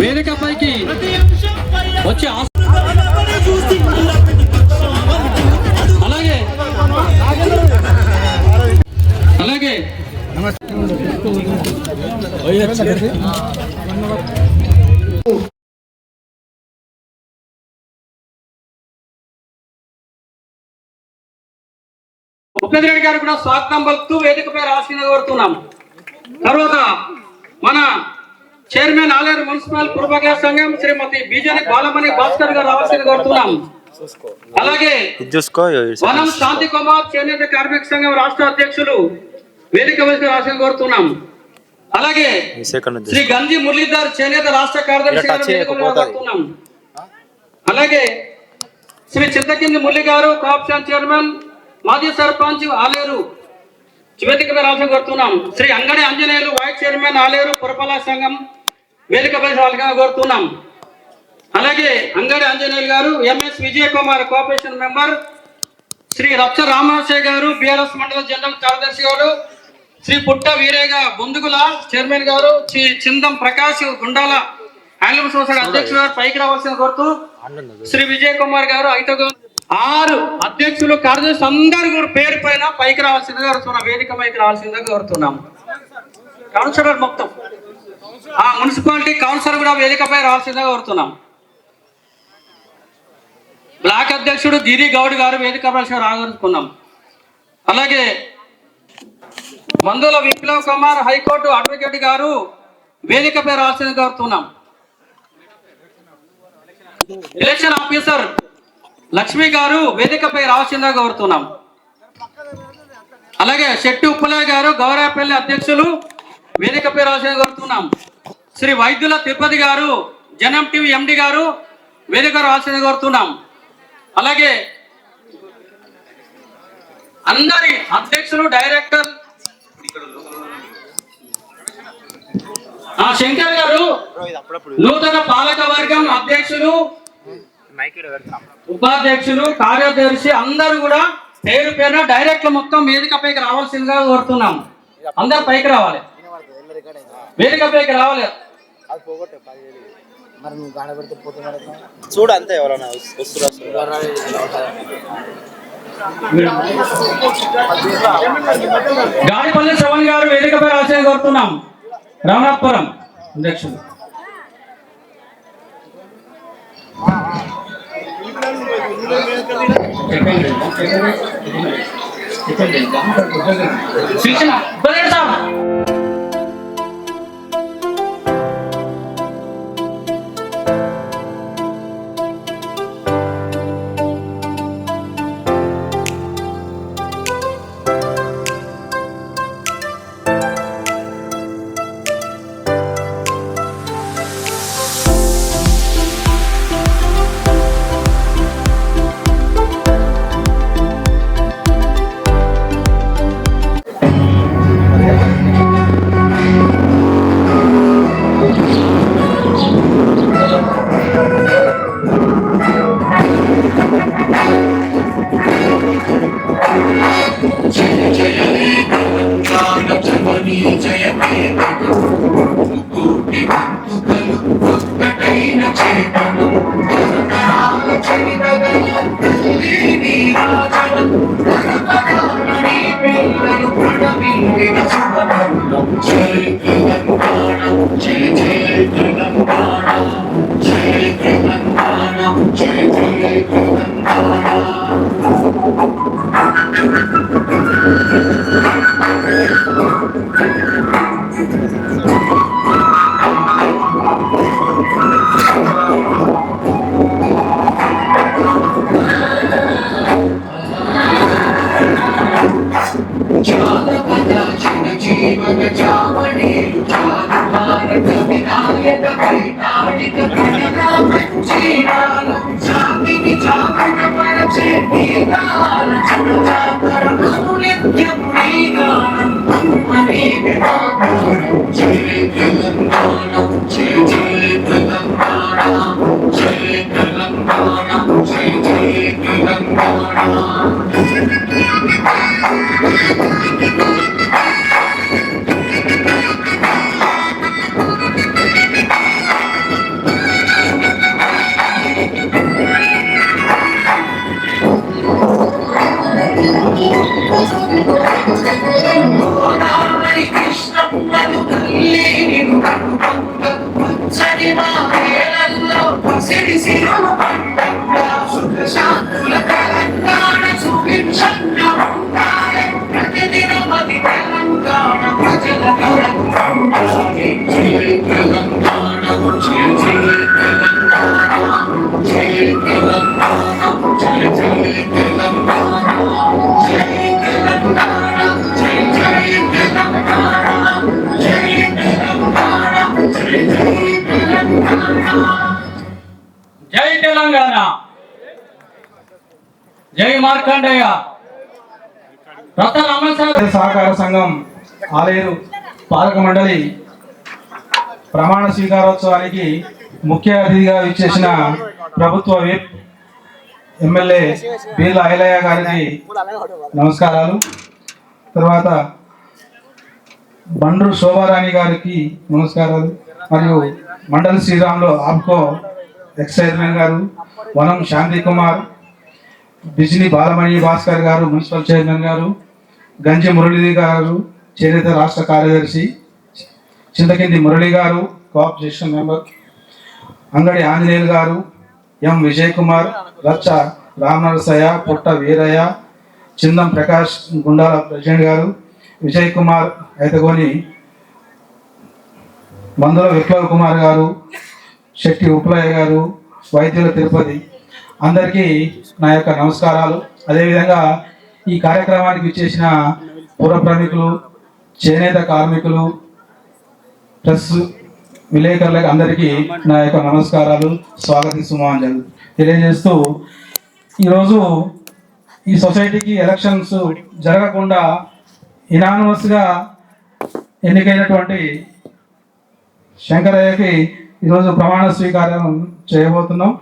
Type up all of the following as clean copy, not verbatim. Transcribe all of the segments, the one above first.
వేదికపైకి వచ్చి అలాగే అలాగే ముఖ్యమంత్రి గారు కూడా స్వాగతం పలుకుతూ వేదికపై రావాల్సిందిగా కోరుతున్నాం. తర్వాత మన చైర్మన్ ఆలేరు మున్సిపల్ పురపాలక సంఘం శ్రీమతి బీజేని బాలమణి భాస్కర్ గారు రావాల్సిందిగా కోరుతున్నాం. అలాగే వనం శాంతి కుమార్ చేనేత కార్మిక సంఘం రాష్ట్ర అధ్యక్షులు వేదిక రావాల్సిందిగా కోరుతున్నాం. అలాగే శ్రీ గంజి మురళీధర్ చేనేత రాష్ట్ర కార్యదర్శి కోరుతున్నాం. అలాగే శ్రీ చింతకింది మురళి గారు కోఆప్షన్ చైర్మన్ మాజీ సర్పంచ్ ఆలేరు వేదికపై రావాల్సిందిగా కోరుతున్నాం. శ్రీ అంగడి ఆంజనేయులు వైస్ చైర్మన్ ఆలేరు పురపాలక సంఘం వేదికపై రావాల్సిందిగా కోరుతున్నాం. అలాగే Angadi Anjaneyulu garu MS Vijay Kumar cooperation member, Shri Raksha Ramarajaiah గారు బిఆర్ఎస్ మండల జనరల్ కార్యదర్శి గారు, శ్రీ పుట్ట వీరయ్య బొందుగుల చైర్మన్ గారు, శ్రీ చిందం ప్రకాష్ గుండాల హ్యాండ్లూమ్ సొసైటీ అధ్యక్షులు గారు పైకి రావాల్సిన కోరుతూ శ్రీ విజయ్ కుమార్ గారు 6 అధ్యక్షులు కార్యదర్శి అందరు కూడా పేరు పైన పైకి రావాల్సిందిగా కోరుతున్నాం. వేదిక పైకి రావాల్సిందిగా కోరుతున్నాం. కౌన్సిలర్ మొత్తం మున్సిపాలిటీ కౌన్సిలర్ కూడా వేదికపై రావాల్సిందిగా కోరుతున్నాం. బ్లాక్ అధ్యక్షుడు గిరి గౌడ్ గారు వేదికపై రాగలుగుతున్నాం. అలాగే మందుల విప్లవ్ కుమార్ హైకోర్టు అడ్వకేట్ గారు వేదికపై రావాల్సిందిగా కోరుతున్నాం. ఎలక్షన్ ఆఫీసర్ లక్ష్మి గారు వేదికపై రావాల్సిందిగా కోరుతున్నాం. అలాగే శెట్టి ఉప్పలయ్య గారు గౌరవపల్లి అధ్యక్షులు వేదికపై రావాల్సిందిగా కోరుతున్నాం. శ్రీ వైద్యుల తిరుపతి గారు జనం టీవీ ఎండి గారు వేదిక రావాల్సిందిగా కోరుతున్నాం. అలాగే అందరి అధ్యక్షులు డైరెక్టర్ శంకర్ గారు నూతన పాలక వర్గం అధ్యక్షులు ఉపాధ్యక్షులు కార్యదర్శి అందరూ కూడా పేరు పేరున డైరెక్ట్ మొత్తం వేదికపైకి రావాల్సిందిగా కోరుతున్నాం. అందరు పైకి రావాలి, వేదికపైకి రావాలి. చూడు అంతే ఎవరన్నా గాడిపల్లి శ్రవణ్ గారు వేదికపై రావాల్సిందిగా కోరుతున్నాం. రామనాథపురం అధ్యక్షులు శిక్షణ జై తెలంగాణ, జై మార్కండేయ. సహకార సంఘం ఆలేరు పాలక మండలి ప్రమాణ స్వీకారోత్సవానికి ముఖ్య అతిథిగా విచ్చేసిన ప్రభుత్వ విప్ ఎమ్మెల్యే బీర్ల ఐలయ్య గారికి నమస్కారాలు. తర్వాత బండ్రు శోభారాణి గారికి నమస్కారాలు. మరియు మండలి శ్రీరామ్లో ఆప్కో ఎక్స్ చైర్మన్ గారు, వనం శాంతి కుమార్, బిజిని బాలమణి భాస్కర్ గారు మున్సిపల్ చైర్మన్ గారు, గంజి మురళి గారు చేనేత రాష్ట్ర కార్యదర్శి, చింతకింది మురళి గారు కోఆప్ సెక్షన్ మెంబర్, అంగడి ఆంజనేయులు గారు, ఎం విజయ్ కుమార్, రచ్చ రామనరసయ్య, పుట్ట వీరయ్య, చిందం ప్రకాష్ గుండాల ప్రెసిడెంట్ గారు, విజయ్ కుమార్ ఐతగోని, మందుల విప్లవ్ కుమార్ గారు, శెట్టి ఉప్లయ్య గారు, వైద్యుల తిరుపతి, అందరికీ నా యొక్క నమస్కారాలు. అదేవిధంగా ఈ కార్యక్రమానికి విచ్చేసిన పుర ప్రముఖులు, చేనేత కార్మికులు, ప్రెస్ విలేకరులకు అందరికీ నా యొక్క నమస్కారాలు, స్వాగతిస్తున్నాను తెలియజేస్తూ, ఈరోజు ఈ సొసైటీకి ఎలక్షన్స్ జరగకుండా ఇనానిమస్గా ఎన్నికైనటువంటి శంకరయ్యకి ఈరోజు ప్రమాణ స్వీకారం చేయబోతున్నాం.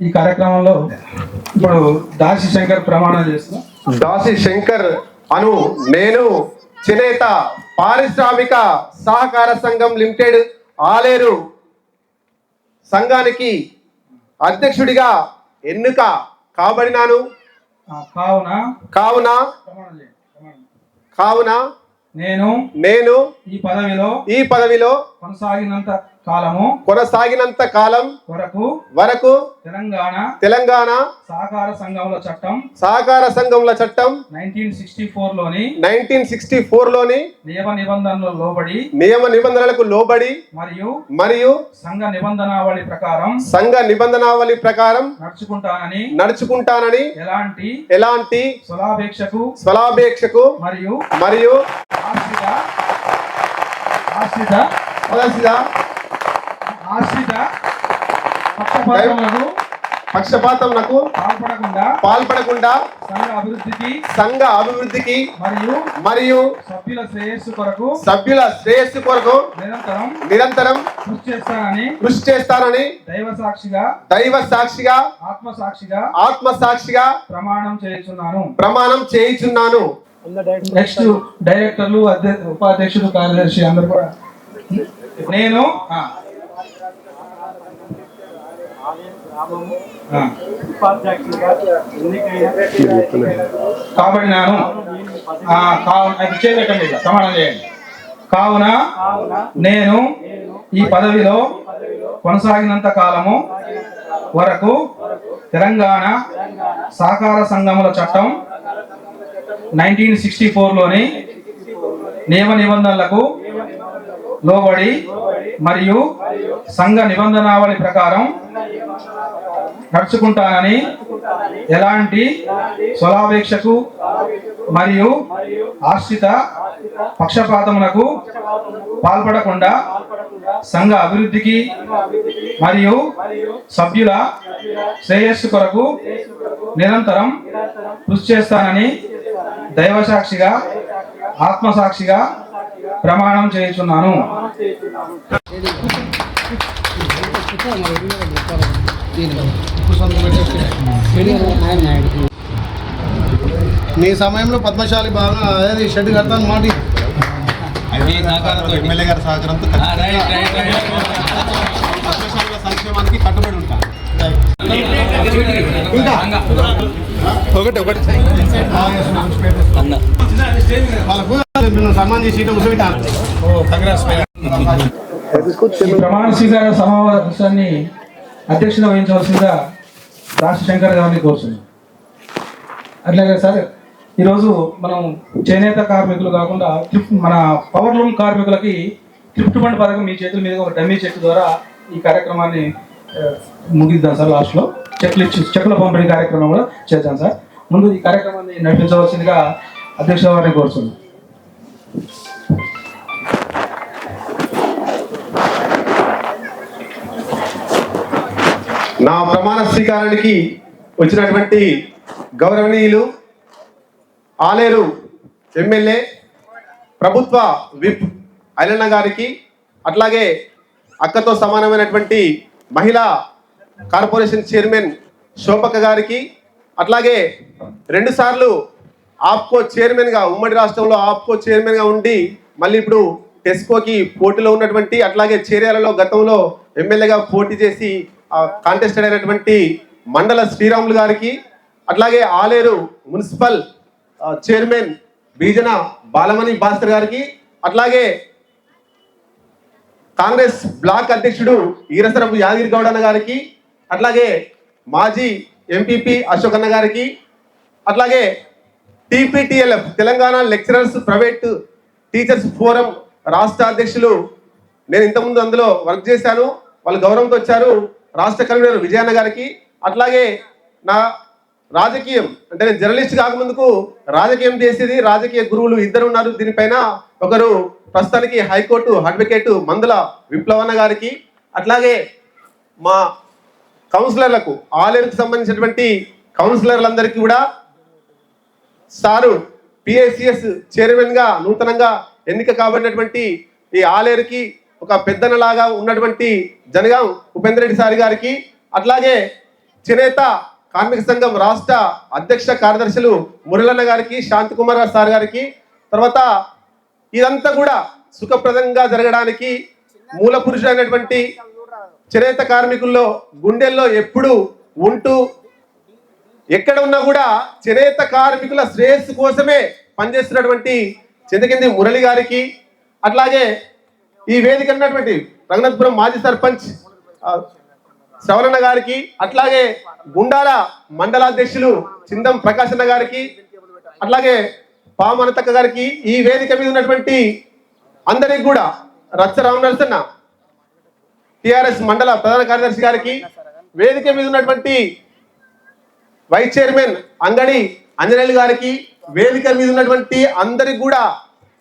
ఈ కార్యక్రమంలో ఇప్పుడు దాసి శంకర్ ప్రమాణం చేస్తున్నాం. దాసి శంకర్ అను నేను చేనేత పారిశ్రామిక సహకార సంఘం లిమిటెడ్ ఆలేరు సంఘానికి అధ్యక్షుడిగా ఎన్నిక కాబడినాను. కావున నేను ఈ పదవిలో కొనసాగినంత కాలం వరకు తెలంగాణ సహకార సంఘముల చట్టం 1964 లోని నియమ నిబంధనలకు లోబడి మరియు సంఘ నిబంధనావళి ప్రకారం నడుచుకుంటానని ఎలాంటి స్వలాభేక్షకు మరియు పక్షపాతమునకు పాల్పడకుండా సంఘ అభివృద్ధికి మరియు సభ్యుల శ్రేయస్సు కొరకు నిరంతరం కృషి చేస్తానని దైవ సాక్షిగా ఆత్మసాక్షిగా ప్రమాణం చేయుచున్నాను. నెక్స్ట్ డైరెక్టర్లు, ఉపాధ్యక్షులు, కార్యదర్శి అందరూ కూడా నేను కావున నేను ఈ పదవిలో కొనసాగినంత కాలము వరకు తెలంగాణ సహకార సంఘముల చట్టం 1964 లోని నియమ నిబంధనలకు లోబడి మరియు సంఘ నిబంధనావళి ప్రకారం నడుచుకుంటానని ఎలాంటి స్వలాభేక్షకు మరియు ఆశ్రిత పక్షపాతమునకు పాల్పడకుండా సంఘ అభివృద్ధికి మరియు సభ్యుల శ్రేయస్సు కొరకు నిరంతరం కృషి చేస్తానని దైవసాక్షిగా ఆత్మసాక్షిగా ప్రమాణం చేయుచున్నాను. నీ సమయంలో పద్మశాలి బాగా అదే షెడ్ కడతాను మాట ఎమ్మెల్యే గారి సహకారంతో పద్మశాలుల సంక్షేమానికి కట్టుబడి ఉంటాను. ఇంకా ఒకటి వాళ్ళకు సన్మానం చేసి కూర్చోబెట్టాను. ఈ ప్రమాణ స్వీకార సమావేశాన్ని అధ్యక్షత వహించవలసిందిగా రాష్ట్ర శంకర్ గారిని కోరుతున్నాం. అట్లాగే సార్, ఈరోజు మనం చేనేత కార్మికులు కాకుండా మన పవర్ లూమ్ కార్మికులకి గిఫ్ట్ ఫండ్ పథకం మీ చేతుల మీద ఒక డమ్మీ చెక్ ద్వారా ఈ కార్యక్రమాన్ని ముగిద్దాం సార్. లాస్ట్లో చెక్ల పంపిణీ కార్యక్రమం కూడా చేద్దాం సార్. ముందు ఈ కార్యక్రమాన్ని నడిపించవలసిందిగా అధ్యక్ష వారిని కోరుతున్నాం. నా ప్రమాణ స్వీకారానికి వచ్చినటువంటి గౌరవనీయులు ఆలేరు ఎమ్మెల్యే ప్రభుత్వ విప్ ఐలన్న గారికి, అట్లాగే అక్కతో సమానమైనటువంటి మహిళా కార్పొరేషన్ చైర్మన్ శోభక్క గారికి, అట్లాగే 2 సార్లు ఆప్కో చైర్మన్గా ఉమ్మడి రాష్ట్రంలో ఆప్కో చైర్మన్గా ఉండి మళ్ళీ ఇప్పుడు టెస్కోకి పోటీలో ఉన్నటువంటి, అట్లాగే చేర్యాలలో గతంలో ఎమ్మెల్యేగా పోటీ చేసి కాంటెస్టెడ్ అయినటువంటి మండల శ్రీరాములు గారికి, అట్లాగే ఆలేరు మున్సిపల్ చైర్మన్ బీజన బాలమణి భాస్కర్ గారికి, అట్లాగే కాంగ్రెస్ బ్లాక్ అధ్యక్షుడు ఈరసరపు యాదగిరి గౌడ అన్న గారికి, అట్లాగే మాజీ ఎంపీపీ అశోక్ అన్న గారికి, అట్లాగే TPTLF Telangana lecturers private teachers forum రాష్ట్ర అధ్యక్షులు, నేను ఇంతకుముందు అందులో వర్క్ చేశాను, వాళ్ళు గౌరవంతో వచ్చారు, రాష్ట్ర కన్వీనర్ విజయన్న గారికి, అట్లాగే నా రాజకీయం అంటే నేను జర్నలిస్ట్ కాకముందుకు రాజకీయం చేసేది రాజకీయ గురువులు 2 ఉన్నారు. దీనిపైన ఒకరు ప్రస్తుతానికి హైకోర్టు అడ్వకేట్ మందుల విప్లవన్న గారికి, అట్లాగే మా కౌన్సిలర్లకు ఆలేరుకు సంబంధించినటువంటి కౌన్సిలర్లందరికీ కూడా, సారు పిఐసిఎస్ చైర్మన్గా నూతనంగా ఎన్నిక కాబడినటువంటి ఈ ఆలేరుకి ఒక పెద్దనలాగా ఉన్నటువంటి జనగాం ఉపేంద్ర రెడ్డి సార్ గారికి, అట్లాగే చేనేత కార్మిక సంఘం రాష్ట్ర అధ్యక్ష కార్యదర్శులు మురళన్న గారికి, శాంతికుమార్ సార్ గారికి, తర్వాత ఇదంతా కూడా సుఖప్రదంగా జరగడానికి మూల పురుషుడైనటువంటి చేనేత కార్మికుల్లో గుండెల్లో ఎప్పుడు ఉంటూ ఎక్కడ ఉన్నా కూడా చేనేత కార్మికుల శ్రేయస్సు కోసమే పనిచేస్తున్నటువంటి చింతకింది మురళి గారికి, అట్లాగే ఈ వేదిక ఉన్నటువంటి రంగనాథపురం మాజీ సర్పంచ్ శ్రవణన్న గారికి, అట్లాగే గుండాల మండలాధ్యక్షులు చిందం ప్రకాశన్న గారికి, అట్లాగే పామనతక్క గారికి, ఈ వేదిక మీద ఉన్నటువంటి అందరికి కూడా రచ్చ రామనరసన్న టిఆర్ఎస్ మండల ప్రధాన కార్యదర్శి గారికి, వేదిక మీద ఉన్నటువంటి వైస్ చైర్మన్ అంగడి అంజనేయులు గారికి, వేదిక మీద ఉన్నటువంటి అందరికి కూడా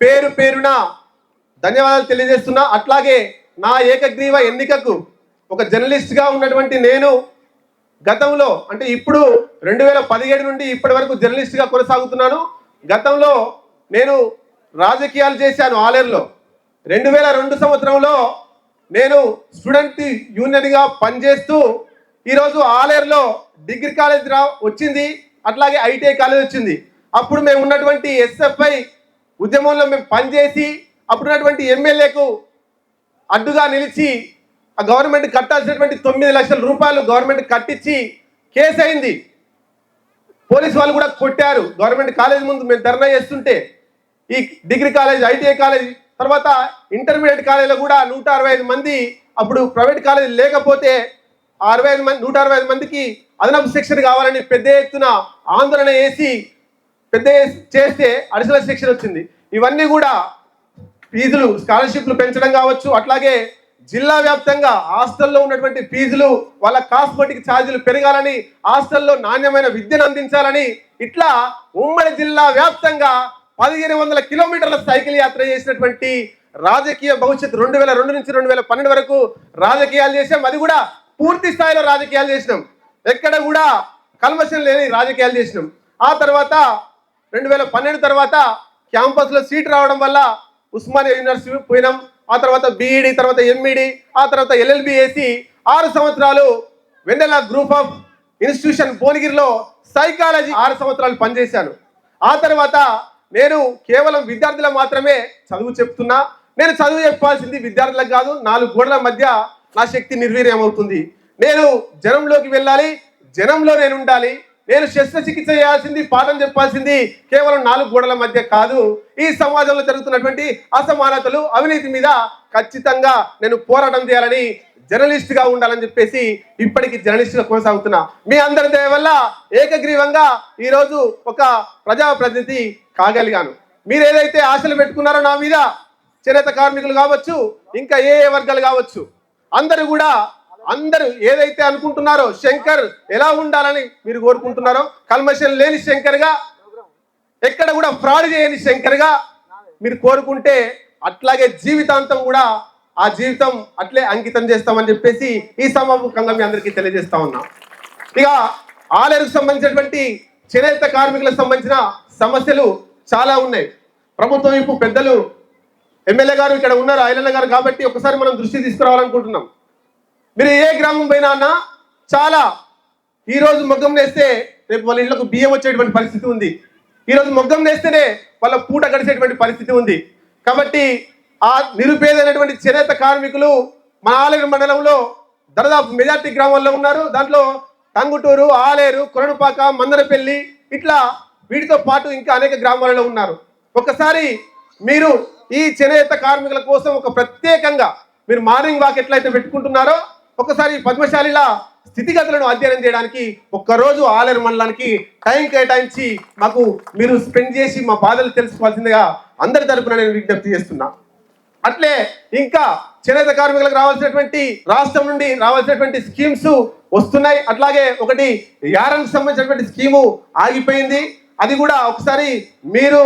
పేరు పేరున ధన్యవాదాలు తెలియజేస్తున్నా. అట్లాగే నా ఏకగ్రీవ ఎన్నికకు ఒక జర్నలిస్ట్ గా ఉన్నటువంటి నేను గతంలో అంటే ఇప్పుడు 2017 నుండి ఇప్పటి వరకు జర్నలిస్ట్ గా కొనసాగుతున్నాను. గతంలో నేను రాజకీయాలు చేశాను ఆలేరులో. 2002 సంవత్సరంలో నేను స్టూడెంట్ యూనియన్ గా పనిచేస్తూ ఈరోజు ఆలేరులో డిగ్రీ కాలేజ్ వచ్చింది, అట్లాగే ఐటీఐ కాలేజ్ వచ్చింది. అప్పుడు మేము ఉన్నటువంటి ఎస్ఎఫ్ఐ ఉద్యమంలో మేము పనిచేసి అప్పుడున్నటువంటి ఎమ్మెల్యేకు అడ్డుగా నిలిచి ఆ గవర్నమెంట్ కట్టాల్సినటువంటి 9 లక్షల రూపాయలు గవర్నమెంట్ కట్టించి కేసు అయింది. పోలీసు వాళ్ళు కూడా కొట్టారు. గవర్నమెంట్ కాలేజ్ ముందు మేము ధర్నా చేస్తుంటే ఈ డిగ్రీ కాలేజ్, ఐటీఐ కాలేజ్, తర్వాత ఇంటర్మీడియట్ కాలేజీలో కూడా 165 మంది, అప్పుడు ప్రైవేట్ కాలేజ్ లేకపోతే 65 మంది 165 మందికి అదనపు శిక్షణ కావాలని పెద్ద ఎత్తున ఆందోళన చేసి చేస్తే అడిషనల్ శిక్షణ వచ్చింది. ఇవన్నీ కూడా ఫీజులు స్కాలర్షిప్లు పెంచడం కావచ్చు, అట్లాగే జిల్లా వ్యాప్తంగా హాస్టల్లో ఉన్నటువంటి ఫీజులు వాళ్ళ కాస్మెటిక్ ఛార్జీలు పెరగాలని, హాస్టల్లో నాణ్యమైన విద్యను అందించాలని, ఇట్లా ఉమ్మడి జిల్లా వ్యాప్తంగా 1500 కిలోమీటర్ల సైకిల్ యాత్ర చేసినటువంటి రాజకీయ భవిష్యత్తు 2002 నుంచి 2012 వరకు రాజకీయాలు చేసాం. అది కూడా పూర్తి స్థాయిలో రాజకీయాలు చేసినాం. ఎక్కడ కూడా కల్మషం లేని రాజకీయాలు చేసినాం. ఆ తర్వాత 2012 తర్వాత క్యాంపస్లో సీట్ రావడం వల్ల ఉస్మానియా యూనివర్సిటీ పోయినాం. ఆ తర్వాత బీఈడి, తర్వాత ఎంఈడి, ఆ తర్వాత ఎల్ఎల్బి వేసి 6 సంవత్సరాలు వెన్నెల గ్రూప్ ఆఫ్ ఇన్స్టిట్యూషన్ భువనగిరిలో సైకాలజీ 6 సంవత్సరాలు పనిచేశాను. ఆ తర్వాత నేను కేవలం విద్యార్థులకు మాత్రమే చదువు చెప్తున్నా. నేను చదువు చెప్పాల్సింది విద్యార్థులకు కాదు. 4 గోడల మధ్య నా శక్తి నిర్వీర్యం అవుతుంది. నేను జనంలోకి వెళ్ళాలి, జనంలో నేను ఉండాలి. నేను శస్త్రచికిత్స చేయాల్సింది, పాఠం చెప్పాల్సింది కేవలం 4 గోడల మధ్య కాదు. ఈ సమాజంలో జరుగుతున్నటువంటి అసమానతలు, అవినీతి మీద ఖచ్చితంగా నేను పోరాటం చేయాలని, జర్నలిస్ట్ గా ఉండాలని చెప్పేసి ఇప్పటికీ జర్నలిస్ట్ గా కొనసాగుతున్నా. మీ అందరి దయ వల్ల ఏకగ్రీవంగా ఈరోజు ఒక ప్రజాప్రతినిధి కాగలిగాను. మీరు ఏదైతే ఆశలు పెట్టుకున్నారో నా మీద, చేనేత కార్మికులు కావచ్చు, ఇంకా ఏ వర్గాలు కావచ్చు, అందరూ ఏదైతే అనుకుంటున్నారో శంకర్ ఎలా ఉండాలని మీరు కోరుకుంటున్నారో, కల్మషం లేని శంకర్ గా, ఎక్కడ కూడా ఫ్రాడ్ చేయని శంకర్ గా మీరు కోరుకుంటే అట్లాగే జీవితాంతం కూడా ఆ జీవితం అట్లే అంకితం చేస్తామని చెప్పేసి ఈ సమాముఖంగా మీ అందరికీ తెలియజేస్తా ఉన్నాం. ఇక ఆలేరుకు సంబంధించినటువంటి చేనేత కార్మికులకు సంబంధించిన సమస్యలు చాలా ఉన్నాయి. ప్రభుత్వం వైపు పెద్దలు ఎమ్మెల్యే గారు ఇక్కడ ఉన్నారు, ఐలన్న గారు, కాబట్టి ఒకసారి మనం దృష్టి తీసుకురావాలనుకుంటున్నాం. మీరు ఏ గ్రామం పోయినా అన్నా చాలా, ఈరోజు మొగ్గం నేస్తే రేపు వాళ్ళ ఇళ్లకు బియ్యం వచ్చేటువంటి పరిస్థితి ఉంది. ఈరోజు మొగ్గం నేస్తేనే వాళ్ళ పూట గడిచేటువంటి పరిస్థితి ఉంది. కాబట్టి ఆ నిరుపేదైనటువంటి చేనేత కార్మికులు మన ఆలేరు మండలంలో దాదాపు మెజార్టీ గ్రామాల్లో ఉన్నారు. దాంట్లో టంగుటూరు, ఆలేరు, కొరణపాక, మందరపల్లి, ఇట్లా వీటితో పాటు ఇంకా అనేక గ్రామాలలో ఉన్నారు. ఒకసారి మీరు ఈ చేనేత కార్మికుల కోసం ఒక ప్రత్యేకంగా మీరు మార్నింగ్ వాక్ ఎట్లయితే పెట్టుకుంటున్నారో, ఒకసారి పద్మశాలిల స్థితిగతులను అధ్యయనం చేయడానికి ఒక్కరోజు ఆలేరు మండలానికి టైం కేటాయించి మాకు మీరు స్పెండ్ చేసి మా బాధలు తెలుసుకోవాల్సిందిగా అందరి తరపున నేను విజ్ఞప్తి చేస్తున్నా. అట్లే ఇంకా చేనేత కార్మికులకు రావాల్సినటువంటి రాష్ట్రం నుండి రావాల్సినటువంటి స్కీమ్స్ వస్తున్నాయి. అట్లాగే ఒకటి యారన్కి సంబంధించినటువంటి స్కీము ఆగిపోయింది. అది కూడా ఒకసారి మీరు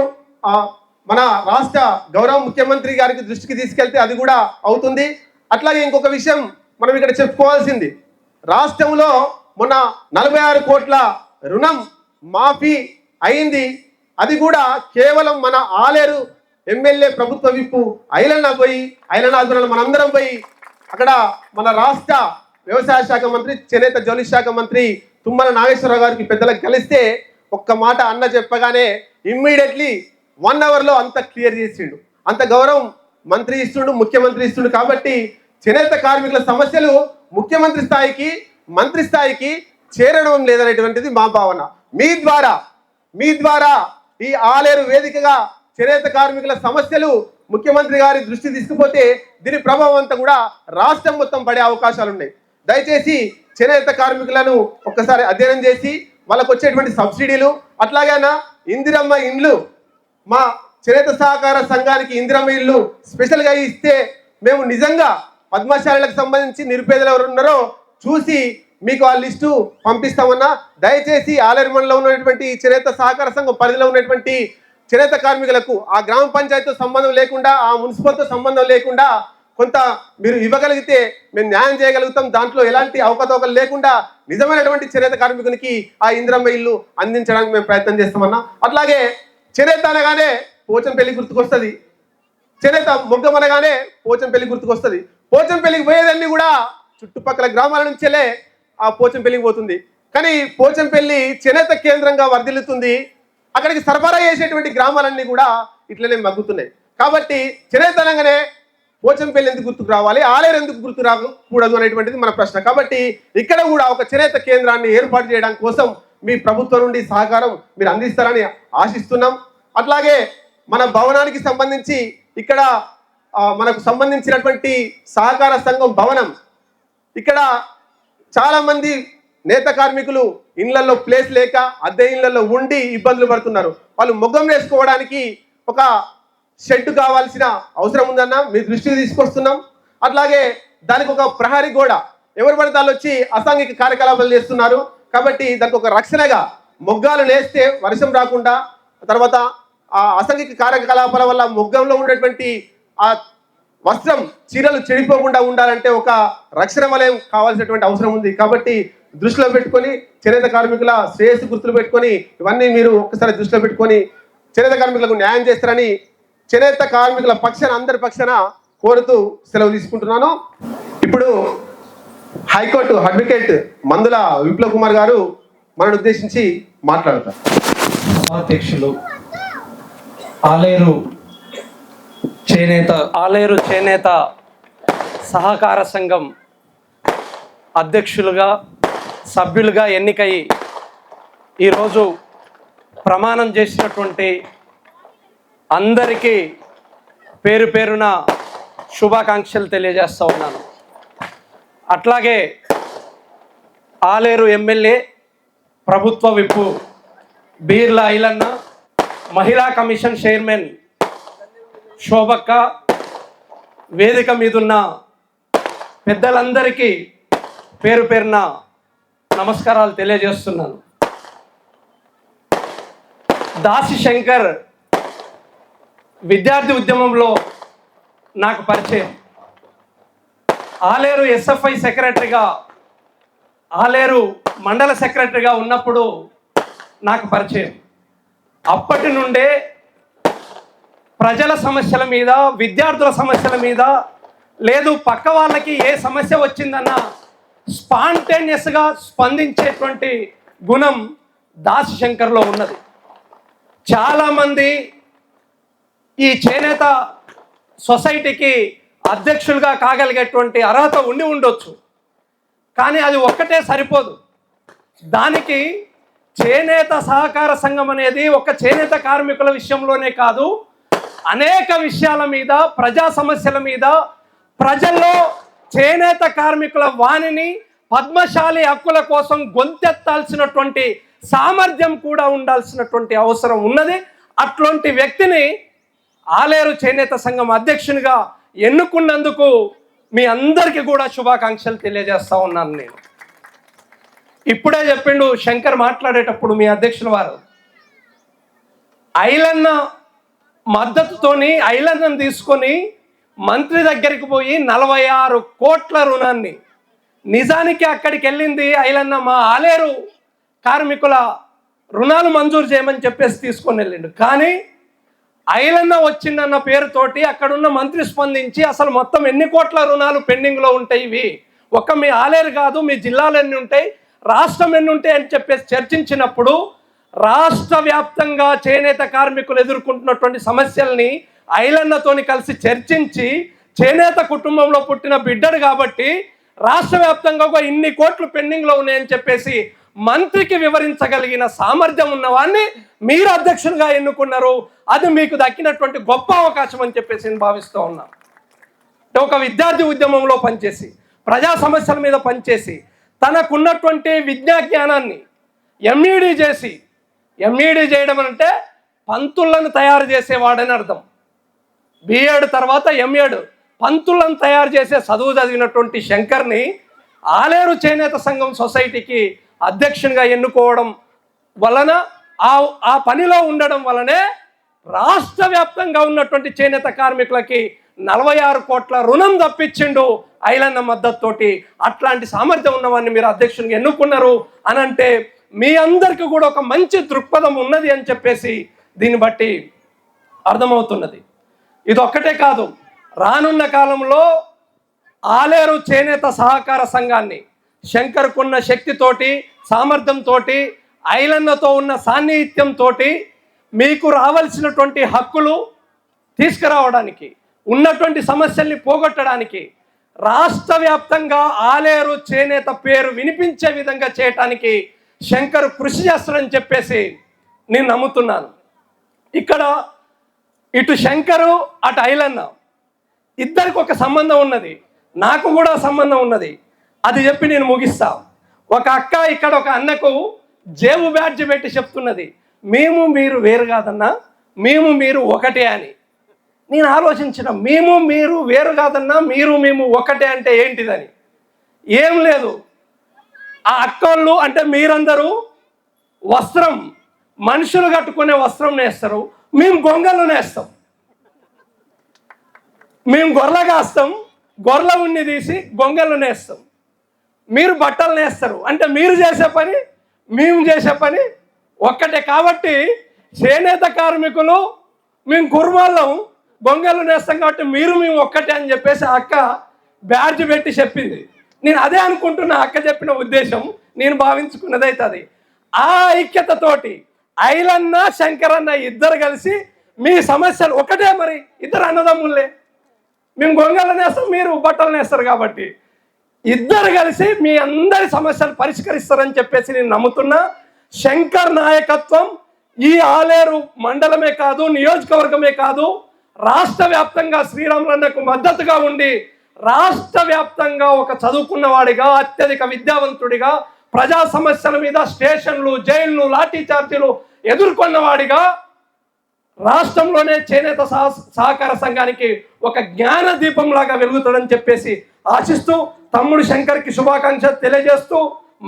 మన రాష్ట్ర గౌరవ ముఖ్యమంత్రి గారికి దృష్టికి తీసుకెళ్తే అది కూడా అవుతుంది. అట్లాగే ఇంకొక విషయం మనం ఇక్కడ చెప్పుకోవాల్సింది, రాష్ట్రంలో మొన్న 46 కోట్ల రుణం మాఫీ అయింది. అది కూడా కేవలం మన ఆలేరు ఎమ్మెల్యే ప్రభుత్వ విప్పు ఐలన్న ఆధ్వర్యంలో మనందరం పోయి అక్కడ మన రాష్ట్ర వ్యవసాయ శాఖ మంత్రి, చేనేత జౌళి శాఖ మంత్రి తుమ్మల నాగేశ్వరరావు గారికి పెద్దలకు కలిస్తే ఒక్క మాట అన్న చెప్పగానే ఇమ్మీడియట్లీ 1 అవర్లో అంత క్లియర్ చేసిండు. అంత గౌరవం మంత్రి ఇస్తుండు, ముఖ్యమంత్రి ఇస్తుండు. కాబట్టి చేనేత కార్మికుల సమస్యలు ముఖ్యమంత్రి స్థాయికి, మంత్రి స్థాయికి చేరడం లేదనేటువంటిది మా భావన. మీ ద్వారా ఈ ఆలేరు వేదికగా చేనేత కార్మికుల సమస్యలు ముఖ్యమంత్రి గారి దృష్టి తీసుకుపోతే దీని ప్రభావం అంతా కూడా రాష్ట్రం మొత్తం పడే అవకాశాలు ఉన్నాయి. దయచేసి చేనేత కార్మికులను ఒక్కసారి అధ్యయనం చేసి వాళ్ళకు వచ్చేటువంటి సబ్సిడీలు, అట్లాగైనా ఇందిరమ్మ ఇండ్లు, మా చేనేత సహకార సంఘానికి ఇందిరమ్మ ఇల్లు స్పెషల్గా ఇస్తే మేము నిజంగా పద్మశాలకు సంబంధించి నిరుపేదలు ఎవరు ఉన్నారో చూసి మీకు ఆ లిస్టు పంపిస్తామన్నా. దయచేసి ఆలేరు మండలంలో ఉన్నటువంటి చేనేత సహకార సంఘం పరిధిలో ఉన్నటువంటి చేనేత కార్మికులకు ఆ గ్రామ పంచాయతీతో సంబంధం లేకుండా, ఆ మున్సిపల్తో సంబంధం లేకుండా కొంత మీరు ఇవ్వగలిగితే మేము న్యాయం చేయగలుగుతాం. దాంట్లో ఎలాంటి అవకతవకలు లేకుండా నిజమైనటువంటి చేనేత కార్మికునికి ఆ ఇందిరమ్మ ఇల్లు అందించడానికి మేము ప్రయత్నం చేస్తామన్నా. అట్లాగే చేనేత అనగానే పోచంపల్లి గుర్తుకొస్తుంది, చేనేత మొగ్గం అనగానే పోచంపల్లి గుర్తుకొస్తుంది. పోచంపల్లికి పోయేదన్నీ కూడా చుట్టుపక్కల గ్రామాల నుంచెలే ఆ పోచంపల్లికి పోతుంది. కానీ పోచంపల్లి చేనేత కేంద్రంగా వర్ధిల్లుతుంది. అక్కడికి సరఫరా చేసేటువంటి గ్రామాలన్నీ కూడా ఇట్లనే మగ్గుతున్నాయి. కాబట్టి చేనేత అనగానే పోచంపల్లి ఎందుకు గుర్తుకు రావాలి, ఆలేరు ఎందుకు గుర్తు రాకూడదు అనేటువంటిది మన ప్రశ్న. కాబట్టి ఇక్కడ కూడా ఒక చేనేత కేంద్రాన్ని ఏర్పాటు చేయడం కోసం మీ ప్రభుత్వం నుండి సహకారం మీరు అందిస్తారని ఆశిస్తున్నాం. అట్లాగే మన భవనానికి సంబంధించి ఇక్కడ మనకు సంబంధించినటువంటి సహకార సంఘం భవనం, ఇక్కడ చాలా మంది నేత కార్మికులు ఇళ్లలో ప్లేస్ లేక అద్దె ఇళ్లలో ఉండి ఇబ్బందులు పడుతున్నారు. వాళ్ళు మొగ్గం వేసుకోవడానికి ఒక షెడ్ కావాల్సిన అవసరం ఉందన్న మీ దృష్టికి తీసుకొస్తున్నాం. అట్లాగే దానికి ఒక ప్రహరీ గోడ, ఎవరు పడితే వాళ్ళు వచ్చి అసాంఘిక కార్యకలాపాలు చేస్తున్నారు. కాబట్టి దానికి ఒక రక్షణగా మొగ్గాలు నేస్తే వర్షం రాకుండా, తర్వాత ఆ అసాంఘిక కార్యకలాపాల వల్ల మొగ్గంలో ఉండేటువంటి ఆ వస్త్రం చీరలు చెడిపోకుండా ఉండాలంటే ఒక రక్షణ వలయం కావాల్సినటువంటి అవసరం ఉంది. కాబట్టి దృష్టిలో పెట్టుకొని చేనేత కార్మికుల శ్రేయస్సు గుర్తులు పెట్టుకొని ఇవన్నీ మీరు ఒక్కసారి దృష్టిలో పెట్టుకొని చేనేత కార్మికులకు న్యాయం చేస్తారని చేనేత కార్మికుల పక్షాన అందరి పక్షాన కోరుతూ సెలవు తీసుకుంటున్నాను. ఇప్పుడు హైకోర్టు అడ్వకేట్ మందుల విప్లవ్ కుమార్ గారు మనను ఉద్దేశించి మాట్లాడతారు. అధ్యక్షులు ఆలేరు చేనేత సహకార సంఘం అధ్యక్షులుగా సభ్యులుగా ఎన్నికై ఈరోజు ప్రమాణం చేసినటువంటి అందరికీ పేరు పేరున శుభాకాంక్షలు తెలియజేస్తూ ఉన్నాను. అట్లాగే ఆలేరు ఎమ్మెల్యే ప్రభుత్వ విప్పు బీర్ల ఐలన్న, మహిళా కమిషన్ చైర్మన్ శోభక్క, వేదిక మీదున్న పెద్దలందరికీ పేరు పేరున నమస్కారాలు తెలియజేస్తున్నాను. దాసి శంకర్ విద్యార్థి ఉద్యమంలో నాకు పరిచయం. ఆలేరు ఎస్ఎఫ్ఐ సెక్రటరీగా, ఆలేరు మండల సెక్రటరీగా ఉన్నప్పుడు నాకు పరిచయం. అప్పటి నుండే ప్రజల సమస్యల మీద, విద్యార్థుల సమస్యల మీద, లేదు పక్క వాళ్ళకి ఏ సమస్య వచ్చిందన్నా స్పాంటేనియస్గా స్పందించేటువంటి గుణం దాసి శంకర్లో ఉన్నది. చాలామంది ఈ చేనేత సొసైటీకి అధ్యక్షులుగా కాగలిగేటువంటి అర్హత ఉండి ఉండొచ్చు, కానీ అది ఒక్కటే సరిపోదు. దానికి చేనేత సహకార సంఘం అనేది ఒక చేనేత కార్మికుల విషయంలోనే కాదు, అనేక విషయాల మీద, ప్రజా సమస్యల మీద, ప్రజల్లో చేనేత కార్మికుల వాణిని, పద్మశాలి హక్కుల కోసం గొంతెత్తాల్సినటువంటి సామర్థ్యం కూడా ఉండాల్సినటువంటి అవసరం ఉన్నది. అట్లాంటి వ్యక్తిని ఆలేరు చేనేత సంఘం అధ్యక్షునిగా ఎన్నుకున్నందుకు మీ అందరికీ కూడా శుభాకాంక్షలు తెలియజేస్తా ఉన్నాను. నేను ఇప్పుడే చెప్పిండు శంకర్ మాట్లాడేటప్పుడు, మీ అధ్యక్షుల వారు ఐలన్న మద్దతుతోని ఐలన్నను తీసుకొని మంత్రి దగ్గరికి పోయి 46 కోట్ల రుణాన్ని, నిజానికి అక్కడికి వెళ్ళింది ఐలన్న మా ఆలేరు కార్మికుల రుణాలు మంజూరు చేయమని చెప్పేసి తీసుకొని వెళ్ళిండు. కానీ ఐలన్న వచ్చిందన్న పేరుతోటి అక్కడున్న మంత్రి స్పందించి అసలు మొత్తం ఎన్ని కోట్ల రుణాలు పెండింగ్లో ఉంటాయి, ఇవి ఒక్క మీ ఆలేరు కాదు, మీ జిల్లాలు ఎన్ని ఉంటాయి, రాష్ట్రం ఎన్ని ఉంటాయి అని చెప్పేసి చర్చించినప్పుడు రాష్ట్ర వ్యాప్తంగా చేనేత కార్మికులు ఎదుర్కొంటున్నటువంటి సమస్యల్ని ఐలన్నతోని కలిసి చర్చించి, చేనేత కుటుంబంలో పుట్టిన బిడ్డడు కాబట్టి రాష్ట్ర వ్యాప్తంగా ఒక ఇన్ని కోట్లు పెండింగ్లో ఉన్నాయని చెప్పేసి మంత్రికి వివరించగలిగిన సామర్థ్యం ఉన్నవాన్ని మీరు అధ్యక్షులుగా ఎన్నుకున్నారు. అది మీకు దక్కినటువంటి గొప్ప అవకాశం అని చెప్పేసి నేను భావిస్తూ ఉన్నాను. ఒక విద్యార్థి ఉద్యమంలో పనిచేసి, ప్రజా సమస్యల మీద పనిచేసి, తనకున్నటువంటి విద్యా జ్ఞానాన్ని ఎంఈడి చేసి, ఎంఈడి చేయడం అంటే పంతులను తయారు చేసేవాడని అర్థం. బిఎడ్ తర్వాత ఎంఎడ్, పంతులను తయారు చేసే చదువు చదివినటువంటి శంకర్ని ఆలేరు చేనేత సంఘం సొసైటీకి అధ్యక్షునిగా ఎన్నుకోవడం వలన, ఆ పనిలో ఉండడం వలనే రాష్ట్ర వ్యాప్తంగా ఉన్నటువంటి చేనేత కార్మికులకి 46 కోట్ల రుణం తప్పించిండు ఐలన్న మద్దతుతోటి. అట్లాంటి సామర్థ్యం ఉన్నవాడిని మీరు అధ్యక్షునిగా ఎన్నుకున్నారు అని అంటే మీ అందరికీ కూడా ఒక మంచి దృక్పథం ఉన్నది అని చెప్పేసి దీన్ని బట్టి అర్థమవుతున్నది. ఇది ఒక్కటే కాదు, రానున్న కాలంలో ఆలేరు చేనేత సహకార సంఘాన్ని శంకర్కున్న శక్తితోటి, సామర్థ్యంతో, ఐలన్నతో ఉన్న సాన్నిహిత్యంతో మీకు రావాల్సినటువంటి హక్కులు తీసుకురావడానికి, ఉన్నటువంటి సమస్యల్ని పోగొట్టడానికి, రాష్ట్ర వ్యాప్తంగా ఆలేరు చేనేత పేరు వినిపించే విధంగా చేయటానికి శంకర్ కృషి చేస్తాడని చెప్పేసి నేను నమ్ముతున్నాను. ఇక్కడ ఇటు శంకరు అటు ఐలన్న ఇద్దరికి ఒక సంబంధం ఉన్నది, నాకు కూడా సంబంధం ఉన్నది. అది చెప్పి నేను ముగిస్తా. ఒక అక్క ఇక్కడ ఒక అన్నకు జేబు బ్యాడ్జ్ పెట్టి చెప్తున్నది, మేము మీరు వేరు కాదన్నా, మేము మీరు ఒకటే అని. నేను ఆలోచించిన, మేము మీరు వేరు కాదన్నా, మీరు మేము ఒకటే అంటే ఏంటిదని. ఏం లేదు, ఆ అక్కోళ్ళు అంటే మీరందరూ వస్త్రం మనుషులు కట్టుకునే వస్త్రం నేస్తారు, మేము గొంగలు నేస్తాం. మేము గొర్రె కాస్తాం, గొర్రెల ఉన్ని తీసి గొంగలు నేస్తాం. మీరు బట్టలు నేస్తారు. అంటే మీరు చేసే పని మేము చేసే పని ఒక్కటే. కాబట్టి చేనేత కార్మికులు మేము కుర్మాళ్ళం, గొంగలు నేస్తాం కాబట్టి మేము ఒక్కటే అని చెప్పేసి అక్క బ్యాడ్జ్ పెట్టి చెప్పింది. నేను అదే అనుకుంటున్నా, అక్క చెప్పిన ఉద్దేశం నేను భావించుకున్నది అవుతుంది. ఆ ఐక్యతతోటి ఐలన్న శంకరన్న ఇద్దరు కలిసి మీ సమస్యలు ఒకటే. మరి ఇద్దరు అన్నదమ్ములే, మేము గొంగలు నేస్తాం, మీరు బట్టలు నేస్తారు. కాబట్టి ఇద్దరు కలిసి మీ అందరి సమస్యలు పరిష్కరిస్తారని చెప్పేసి నేను నమ్ముతున్నా. శంకర్ నాయకత్వం ఈ ఆలేరు మండలమే కాదు, నియోజకవర్గమే కాదు, రాష్ట్ర వ్యాప్తంగా శ్రీరాములన్నకు మద్దతుగా ఉండి రాష్ట్ర వ్యాప్తంగా ఒక చదువుకున్నవాడిగా, అత్యధిక విద్యావంతుడిగా, ప్రజా సమస్యల మీద స్టేషన్లు, జైళ్లు, లాఠీ చార్జీలు ఎదుర్కొన్నవాడిగా రాష్ట్రంలోనే చేనేత సహకార సంఘానికి ఒక జ్ఞాన దీపంలాగా వెలుగుతాడని చెప్పేసి ఆశిస్తూ తమ్ముడు శంకర్కి శుభాకాంక్షలు తెలియజేస్తూ,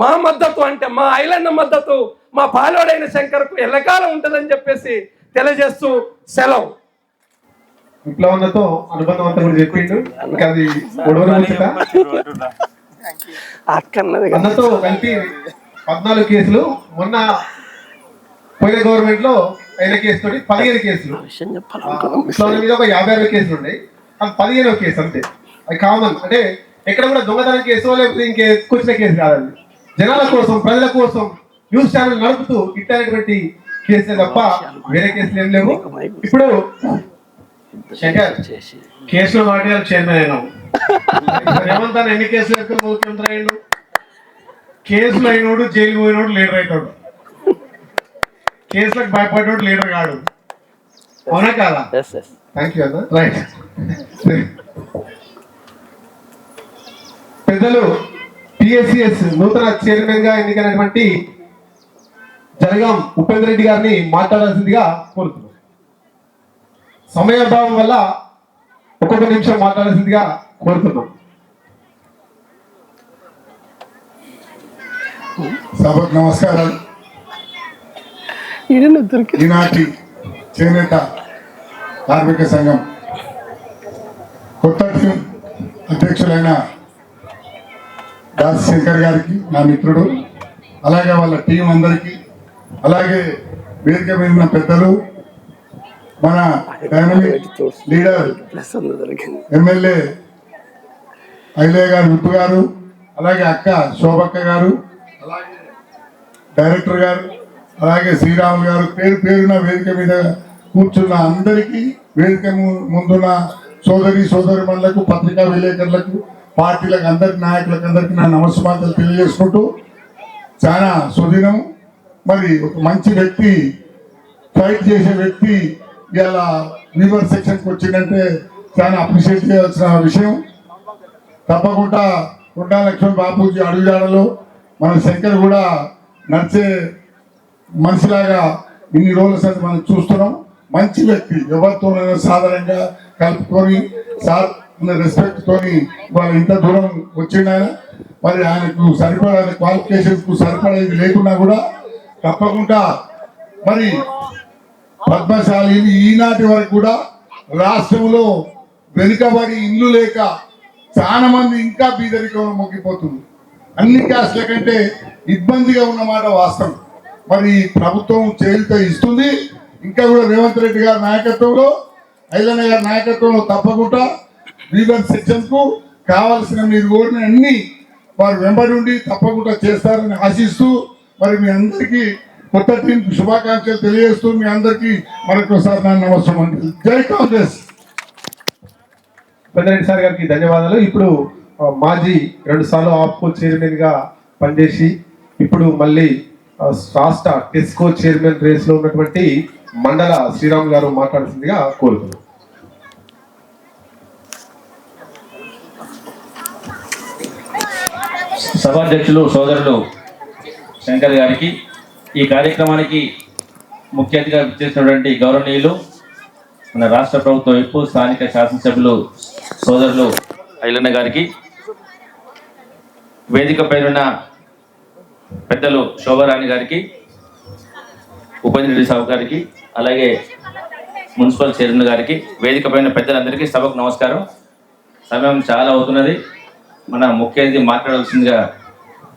మా మద్దతు అంటే మా ఐలన్న మద్దతు మా పాలోడైన శంకర్కు ఎల్లకాలం ఉంటుందని చెప్పేసి తెలియజేస్తూ సెలవు. విప్లవన్నతో అనుబంధం అంతా కూడా చెప్పిండు. ఇంకా అది అన్నతో కలిపి 14 కేసులు, మొన్న పోయిన గవర్నమెంట్ లో అయిన కేసు తోటి 15 కేసులు, విప్లవం మీద ఒక 56 కేసులు ఉన్నాయి. అది 15వ కేసు అంతే. అది కామన్. అంటే ఎక్కడ కూడా దొంగతనం కేసు లేకపోతే ఇంకెక్కువ వచ్చిన కేసు కాదండి. జనాల కోసం, ప్రజల కోసం న్యూస్ ఛానల్ నడుపుతూ ఇట్టేటువంటి కేసులే తప్ప వేరే కేసులు ఏం లేవు. ఇప్పుడు శంకర్ కేసులో మాట్లాడారు, చైర్మన్ అయినాం. రేవంత్ అన్న ఎన్ని కేసులు ఎక్కువ ముఖ్యమంత్రి అయ్యాడు? కేసులు అయినోడు జైలు పోయినోడు లీడర్ అవుతాడు, కేసులకు భయపడ్డాడు లీడర్ కాడు. అవునా కాదా? థ్యాంక్ యూ అన్న. రైట్. పెద్దలు పిఎస్సిఎస్ నూతన చైర్మన్ గా ఎన్నికైనటువంటి జరగాం ఉపేంద్ర రెడ్డి గారిని మాట్లాడాల్సిందిగా కోరుతున్నాం. సమయాభావం వల్ల ఒక్కొక్క నిమిషం మాట్లాడాల్సిందిగా కోరుతున్నాం. సభకు నమస్కారం. ఈనాటి చేనేత కార్మిక సంఘం కొత్త టీం అధ్యక్షులైన దాస్ శంకర్ గారికి, నా మిత్రుడు, అలాగే వాళ్ళ టీం అందరికీ, అలాగే వేదిక మీద ఉన్న పెద్దలు, మన డైనమిక్ లీడర్ ఎమ్మెల్యే ఐలయ్య గారు, విప్పు గారు, అలాగే అక్క శోభక్క గారు, అలాగే డైరెక్టర్ గారు, అలాగే శ్రీరాములు గారు, పేరు పేరున వేదిక మీద కూర్చున్న అందరికీ, వేదిక ముందున్న సోదరిమణులకు, పత్రికా విలేకరులకు, పార్టీలకు, అందరి నాయకులకు అందరికీ నా నమస్కారాలు తెలియజేసుకుంటూ, చాలా సుదినం. మరి ఒక మంచి వ్యక్తి, ఫైట్ చేసే వ్యక్తి ఇలా వీవర్ సెక్షన్కి వచ్చిందంటే చాలా అప్రిషియేట్ చేయాల్సిన విషయం. తప్పకుండా కొండా లక్ష్మణ్ బాపూజీ అడుగుజాడలో మన శంకర్ కూడా నడిచే మనిషిలాగా ఇన్ని రోజుల సార్ మనం చూస్తున్నాం. మంచి వ్యక్తి, ఎవరితోనైనా సాధారణంగా కలుపుకొని రెస్పెక్ట్ తోని వాళ్ళు ఇంత దూరం వచ్చిండు ఆయన. మరి ఆయనకు సరిపడా క్వాలిఫికేషన్స్ కు సరిపడేది లేకున్నా కూడా తప్పకుండా మరి పద్మశాలి ఈనాటి వరకు కూడా రాష్ట్రంలో వెనుకబడి ఇల్లు లేక చాలా మంది ఇంకా బీదరికంలో మొక్కిపోతుంది. అన్ని క్యాస్ట్ల కంటే ఇబ్బందిగా ఉన్నమాట వాస్తవం. మరి ప్రభుత్వం చేయుత ఇస్తుంది. ఇంకా కూడా రేవంత్ రెడ్డి గారి నాయకత్వంలో, ఐలన్న గారి నాయకత్వంలో తప్పకుండా వీవర్ సెక్షన్ కు కావాల్సిన మీరు కోరిన అన్ని వారు వెంబడి ఉండి తప్పకుండా చేస్తారని ఆశిస్తూ, మరి మీ అందరికీ కొత్త టీం శుభాకాంక్షలు తెలియజేస్తూ, మీ అందరికీ మరొకసారి నా నమస్కారం. జై కాంగ్రెస్. పెద్దరెడ్డి సార్ గారికి ధన్యవాదాలు. ఇప్పుడు మాజీ 2 సార్లు ఆప్కో చైర్మన్ గా పనిచేసి ఇప్పుడు మళ్ళీ రాష్ట్ర టెస్కో చైర్మన్ రేస్ లో ఉన్నటువంటి మండల శ్రీరామ్ గారు మాట్లాడాల్సిందిగా కోరుతున్నాం. సభాధ్యక్షులు సోదరులు శంకర్ గారికి, ఈ కార్యక్రమానికి ముఖ్య అతిథిగా చేసినటువంటి గౌరవనీయులు మన రాష్ట్ర ప్రభుత్వ వైపు స్థానిక శాసనసభ్యులు సోదరులు ఐలన్న గారికి, వేదిక పైన పెద్దలు శోభారాణి గారికి, ఉపేంద్ర రెడ్డి సాబు గారికి, అలాగే మున్సిపల్ చైర్మన్ గారికి, వేదిక పైన పెద్దలందరికీ సభకు నమస్కారం. సమయం చాలా అవుతున్నది. మన ముఖ్య అతిథి మాట్లాడాల్సిందిగా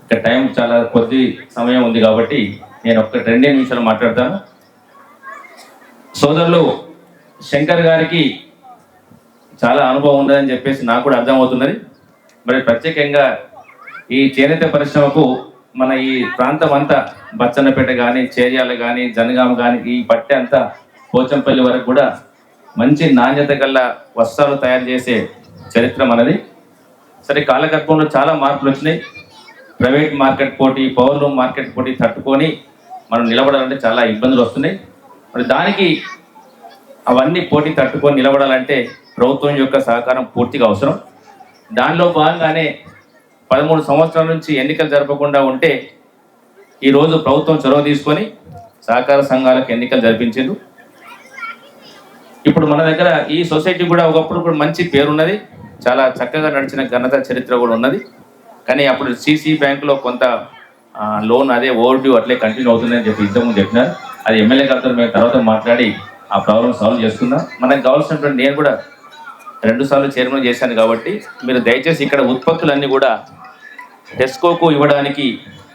ఇక్కడ టైం చాలా కొద్ది సమయం ఉంది కాబట్టి నేను ఒక 2 నిమిషాలు మాట్లాడతాను. సోదరులు శంకర్ గారికి చాలా అనుభవం ఉందని చెప్పేసి నాకు కూడా అర్థమవుతున్నది. మరి ప్రత్యేకంగా ఈ చేనేత పరిశ్రమకు మన ఈ ప్రాంతం అంతా బచ్చన్నపేట కానీ, చేర్యాల కానీ, జనగామ కానీ, ఈ పట్టె అంతా పోచంపల్లి వరకు కూడా మంచి నాణ్యత గల వస్త్రాలు తయారు చేసే చరిత్ర మనది. సరే, కాలగర్భంలో చాలా మార్పులు వచ్చినాయి. ప్రైవేట్ మార్కెట్ పోటీ, పౌరులు మార్కెట్ పోటీ తట్టుకొని మనం నిలబడాలంటే చాలా ఇబ్బందులు వస్తున్నాయి. మరి దానికి అవన్నీ పోటీ తట్టుకొని నిలబడాలంటే ప్రభుత్వం యొక్క సహకారం పూర్తిగా అవసరం. దానిలో భాగంగానే 13 సంవత్సరాల నుంచి ఎన్నికలు జరపకుండా ఉంటే ఈరోజు ప్రభుత్వం చొరవ తీసుకొని సహకార సంఘాలకు ఎన్నికలు జరిపించింది. ఇప్పుడు మన దగ్గర ఈ సొసైటీ కూడా ఒకప్పుడు కూడా మంచి పేరున్నది, చాలా చక్కగా నడిచిన ఘనత చరిత్ర కూడా ఉన్నది. కానీ అప్పుడు సిసి బ్యాంకులో కొంత లోన్ అదే ఓవర్డ్యూ అట్లే కంటిన్యూ అవుతుందని చెప్పి ఇంతకుముందు చెప్పినారు. అది ఎమ్మెల్యే గారితో మేము తర్వాత మాట్లాడి ఆ ప్రాబ్లం సాల్వ్ చేసుకుందాం. మనకు కావాల్సినటువంటి, నేను కూడా 2 సార్లు చైర్మన్ చేశాను కాబట్టి మీరు దయచేసి ఇక్కడ ఉత్పత్తులన్నీ కూడా టెస్కోకు ఇవ్వడానికి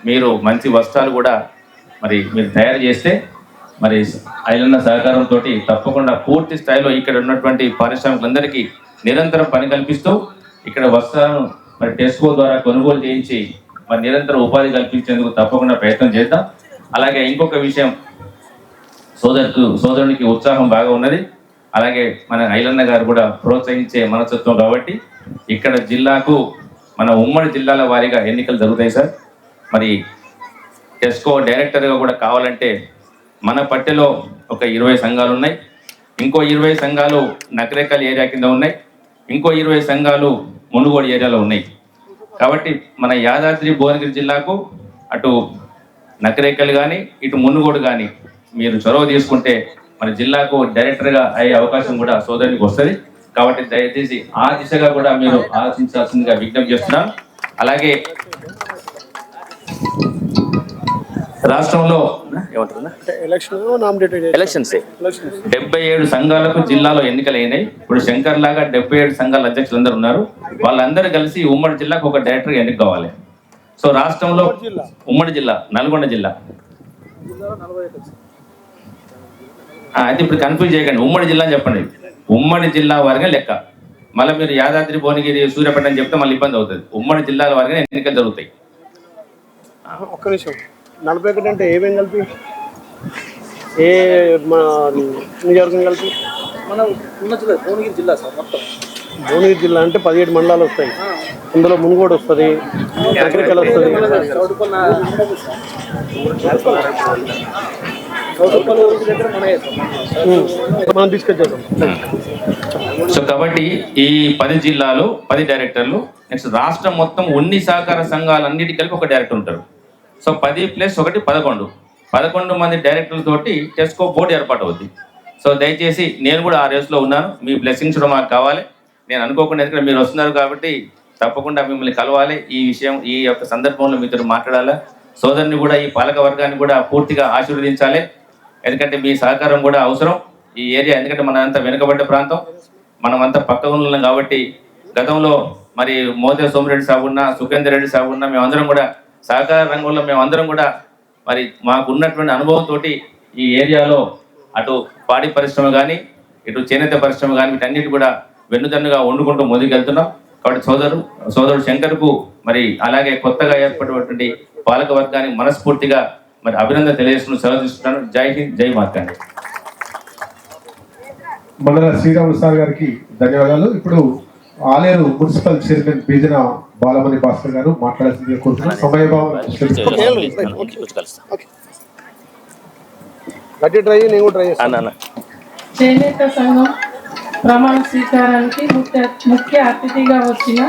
మీరు మంచి వస్త్రాలు కూడా మరి మీరు తయారు చేస్తే మరి ఐలన్న సహకారంతో తప్పకుండా పూర్తి స్థాయిలో ఇక్కడ ఉన్నటువంటి పారిశ్రామికులందరికీ నిరంతరం పని కల్పిస్తూ ఇక్కడ వస్త్రాలను మరి టెస్కో ద్వారా కొనుగోలు చేయించి మరి నిరంతరం ఉపాధి కల్పించేందుకు తప్పకుండా ప్రయత్నం చేద్దాం. అలాగే ఇంకొక విషయం, సోదరునికి ఉత్సాహం బాగా ఉన్నది. అలాగే మన ఐలన్న గారు కూడా ప్రోత్సహించే మనస్తత్వం కాబట్టి ఇక్కడ జిల్లాకు మన ఉమ్మడి జిల్లాల వారీగా ఎన్నికలు జరుగుతాయి సార్. మరి టెస్కో డైరెక్టర్గా కూడా కావాలంటే మన పట్టెలో ఒక 20 సంఘాలు ఉన్నాయి, ఇంకో 20 సంఘాలు నకరేకల్ ఏరియా కింద ఉన్నాయి, ఇంకో 20 సంఘాలు మునుగోడు ఏరియాలో ఉన్నాయి. కాబట్టి మన యాదాద్రి భువనగిరి జిల్లాకు అటు నకరేకల్ కానీ ఇటు మునుగోడు కానీ మీరు చొరవ తీసుకుంటే మన జిల్లాకు డైరెక్టర్గా అయ్యే అవకాశం కూడా సోదరునికి వస్తుంది. కాబట్టి దయచేసి ఆ దిశగా కూడా మీరు ఆలోచించాల్సిందిగా విజ్ఞప్తి చేస్తున్నాను. అలాగే రాష్ట్రంలో ఎలక్షన్స్ 77 సంఘాలకు జిల్లాలో ఎన్నికలు అయినాయి. ఇప్పుడు శంకర్ లాగా 77 సంఘాల అధ్యక్షులు అందరూ ఉన్నారు. వాళ్ళందరూ కలిసి ఉమ్మడి జిల్లాకు ఒక డైరెక్టర్ ఎన్నిక కావాలి. సో రాష్ట్రంలో ఉమ్మడి జిల్లా నల్గొండ జిల్లా అయితే ఇప్పుడు కన్ఫ్యూజ్ చేయకండి, ఉమ్మడి జిల్లా అని చెప్పండి. ఉమ్మడి జిల్లా వారిగా లెక్క. మళ్ళీ మీరు యాదాద్రి భువనగిరి సూర్యాపేట అని చెప్తే మళ్ళీ ఇబ్బంది అవుతుంది. ఉమ్మడి జిల్లాల వారిగా ఎన్నికలు జరుగుతాయి. ఒక్క నిమిషం, 41 అంటే ఏమేమి కలిపి ఏ మన నియోజకవర్గం కలిపి మన ఉన్న జిల్లా భువనగిరి జిల్లా సార్. మొత్తం భువనగిరి జిల్లా అంటే 17 మండలాలు వస్తాయి. అందులో మునుగోడు వస్తుంది, నకరికల్ వస్తుంది, మనం తీసుకొచ్చేద్దాం. సో కాబట్టి ఈ 10 జిల్లాలు 10 డైరెక్టర్లు, నెక్స్ట్ రాష్ట్రం మొత్తం ఉన్ని సహకార సంఘాలన్నిటి కలిపి ఒక డైరెక్టర్ ఉంటారు. సో 10 + 1 11 మంది డైరెక్టర్లతోటి టెస్కో బోర్డు ఏర్పాటు అవుద్ది. సో దయచేసి నేను కూడా ఆ రేస్లో ఉన్నాను, మీ బ్లెస్సింగ్స్ కూడా మాకు కావాలి. నేను అనుకోకుండా, ఎందుకంటే మీరు వస్తున్నారు కాబట్టి తప్పకుండా మిమ్మల్ని కలవాలి. ఈ విషయం ఈ యొక్క సందర్భంలో మీతో మాట్లాడాలా. సోదరుని కూడా ఈ పాలక వర్గాన్ని కూడా పూర్తిగా ఆశీర్వదించాలి. ఎందుకంటే మీ సహకారం కూడా అవసరం ఈ ఏరియా. ఎందుకంటే మనంతా వెనుకబడ్డ ప్రాంతం, మనమంతా పక్క ఉన్నాం కాబట్టి గతంలో మరి మోతే సోమిరెడ్డి సాబు ఉన్నా, సుఖేందర్ రెడ్డి సాబు ఉన్నా, మేమందరం కూడా సహకార రంగంలో మేమందరం కూడా మరి మాకు ఉన్నటువంటి అనుభవంతో ఈ ఏరియాలో అటు పాడి పరిశ్రమ కానీ ఇటు చేనేత పరిశ్రమ కానీ వీటన్నిటి కూడా వెన్నుదన్నుగా వండుకుంటూ ముందుకెళ్తున్నాం. కాబట్టి సోదరుడు శంకర్కు మరి అలాగే కొత్తగా ఏర్పడినటువంటి పాలక వర్గానికి మనస్ఫూర్తిగా మరి అభినందన తెలియజేసుకుని సెలవు తీసుకుంటాను. జై హింద్, జై మాతాండి. మండల శ్రీరాములు సార్ గారికి ధన్యవాదాలు. ఇప్పుడు ఆలేరు మున్సిపల్ చైర్మన్ బీజన బాలమణి భాస్కర్ గారు మాట్లాడాల్సిందిగా కోరుతున్నాను. సమయభావం చేనేత సంఘం ప్రమాణ స్వీకారానికి ముఖ్య అతిథిగా వచ్చిన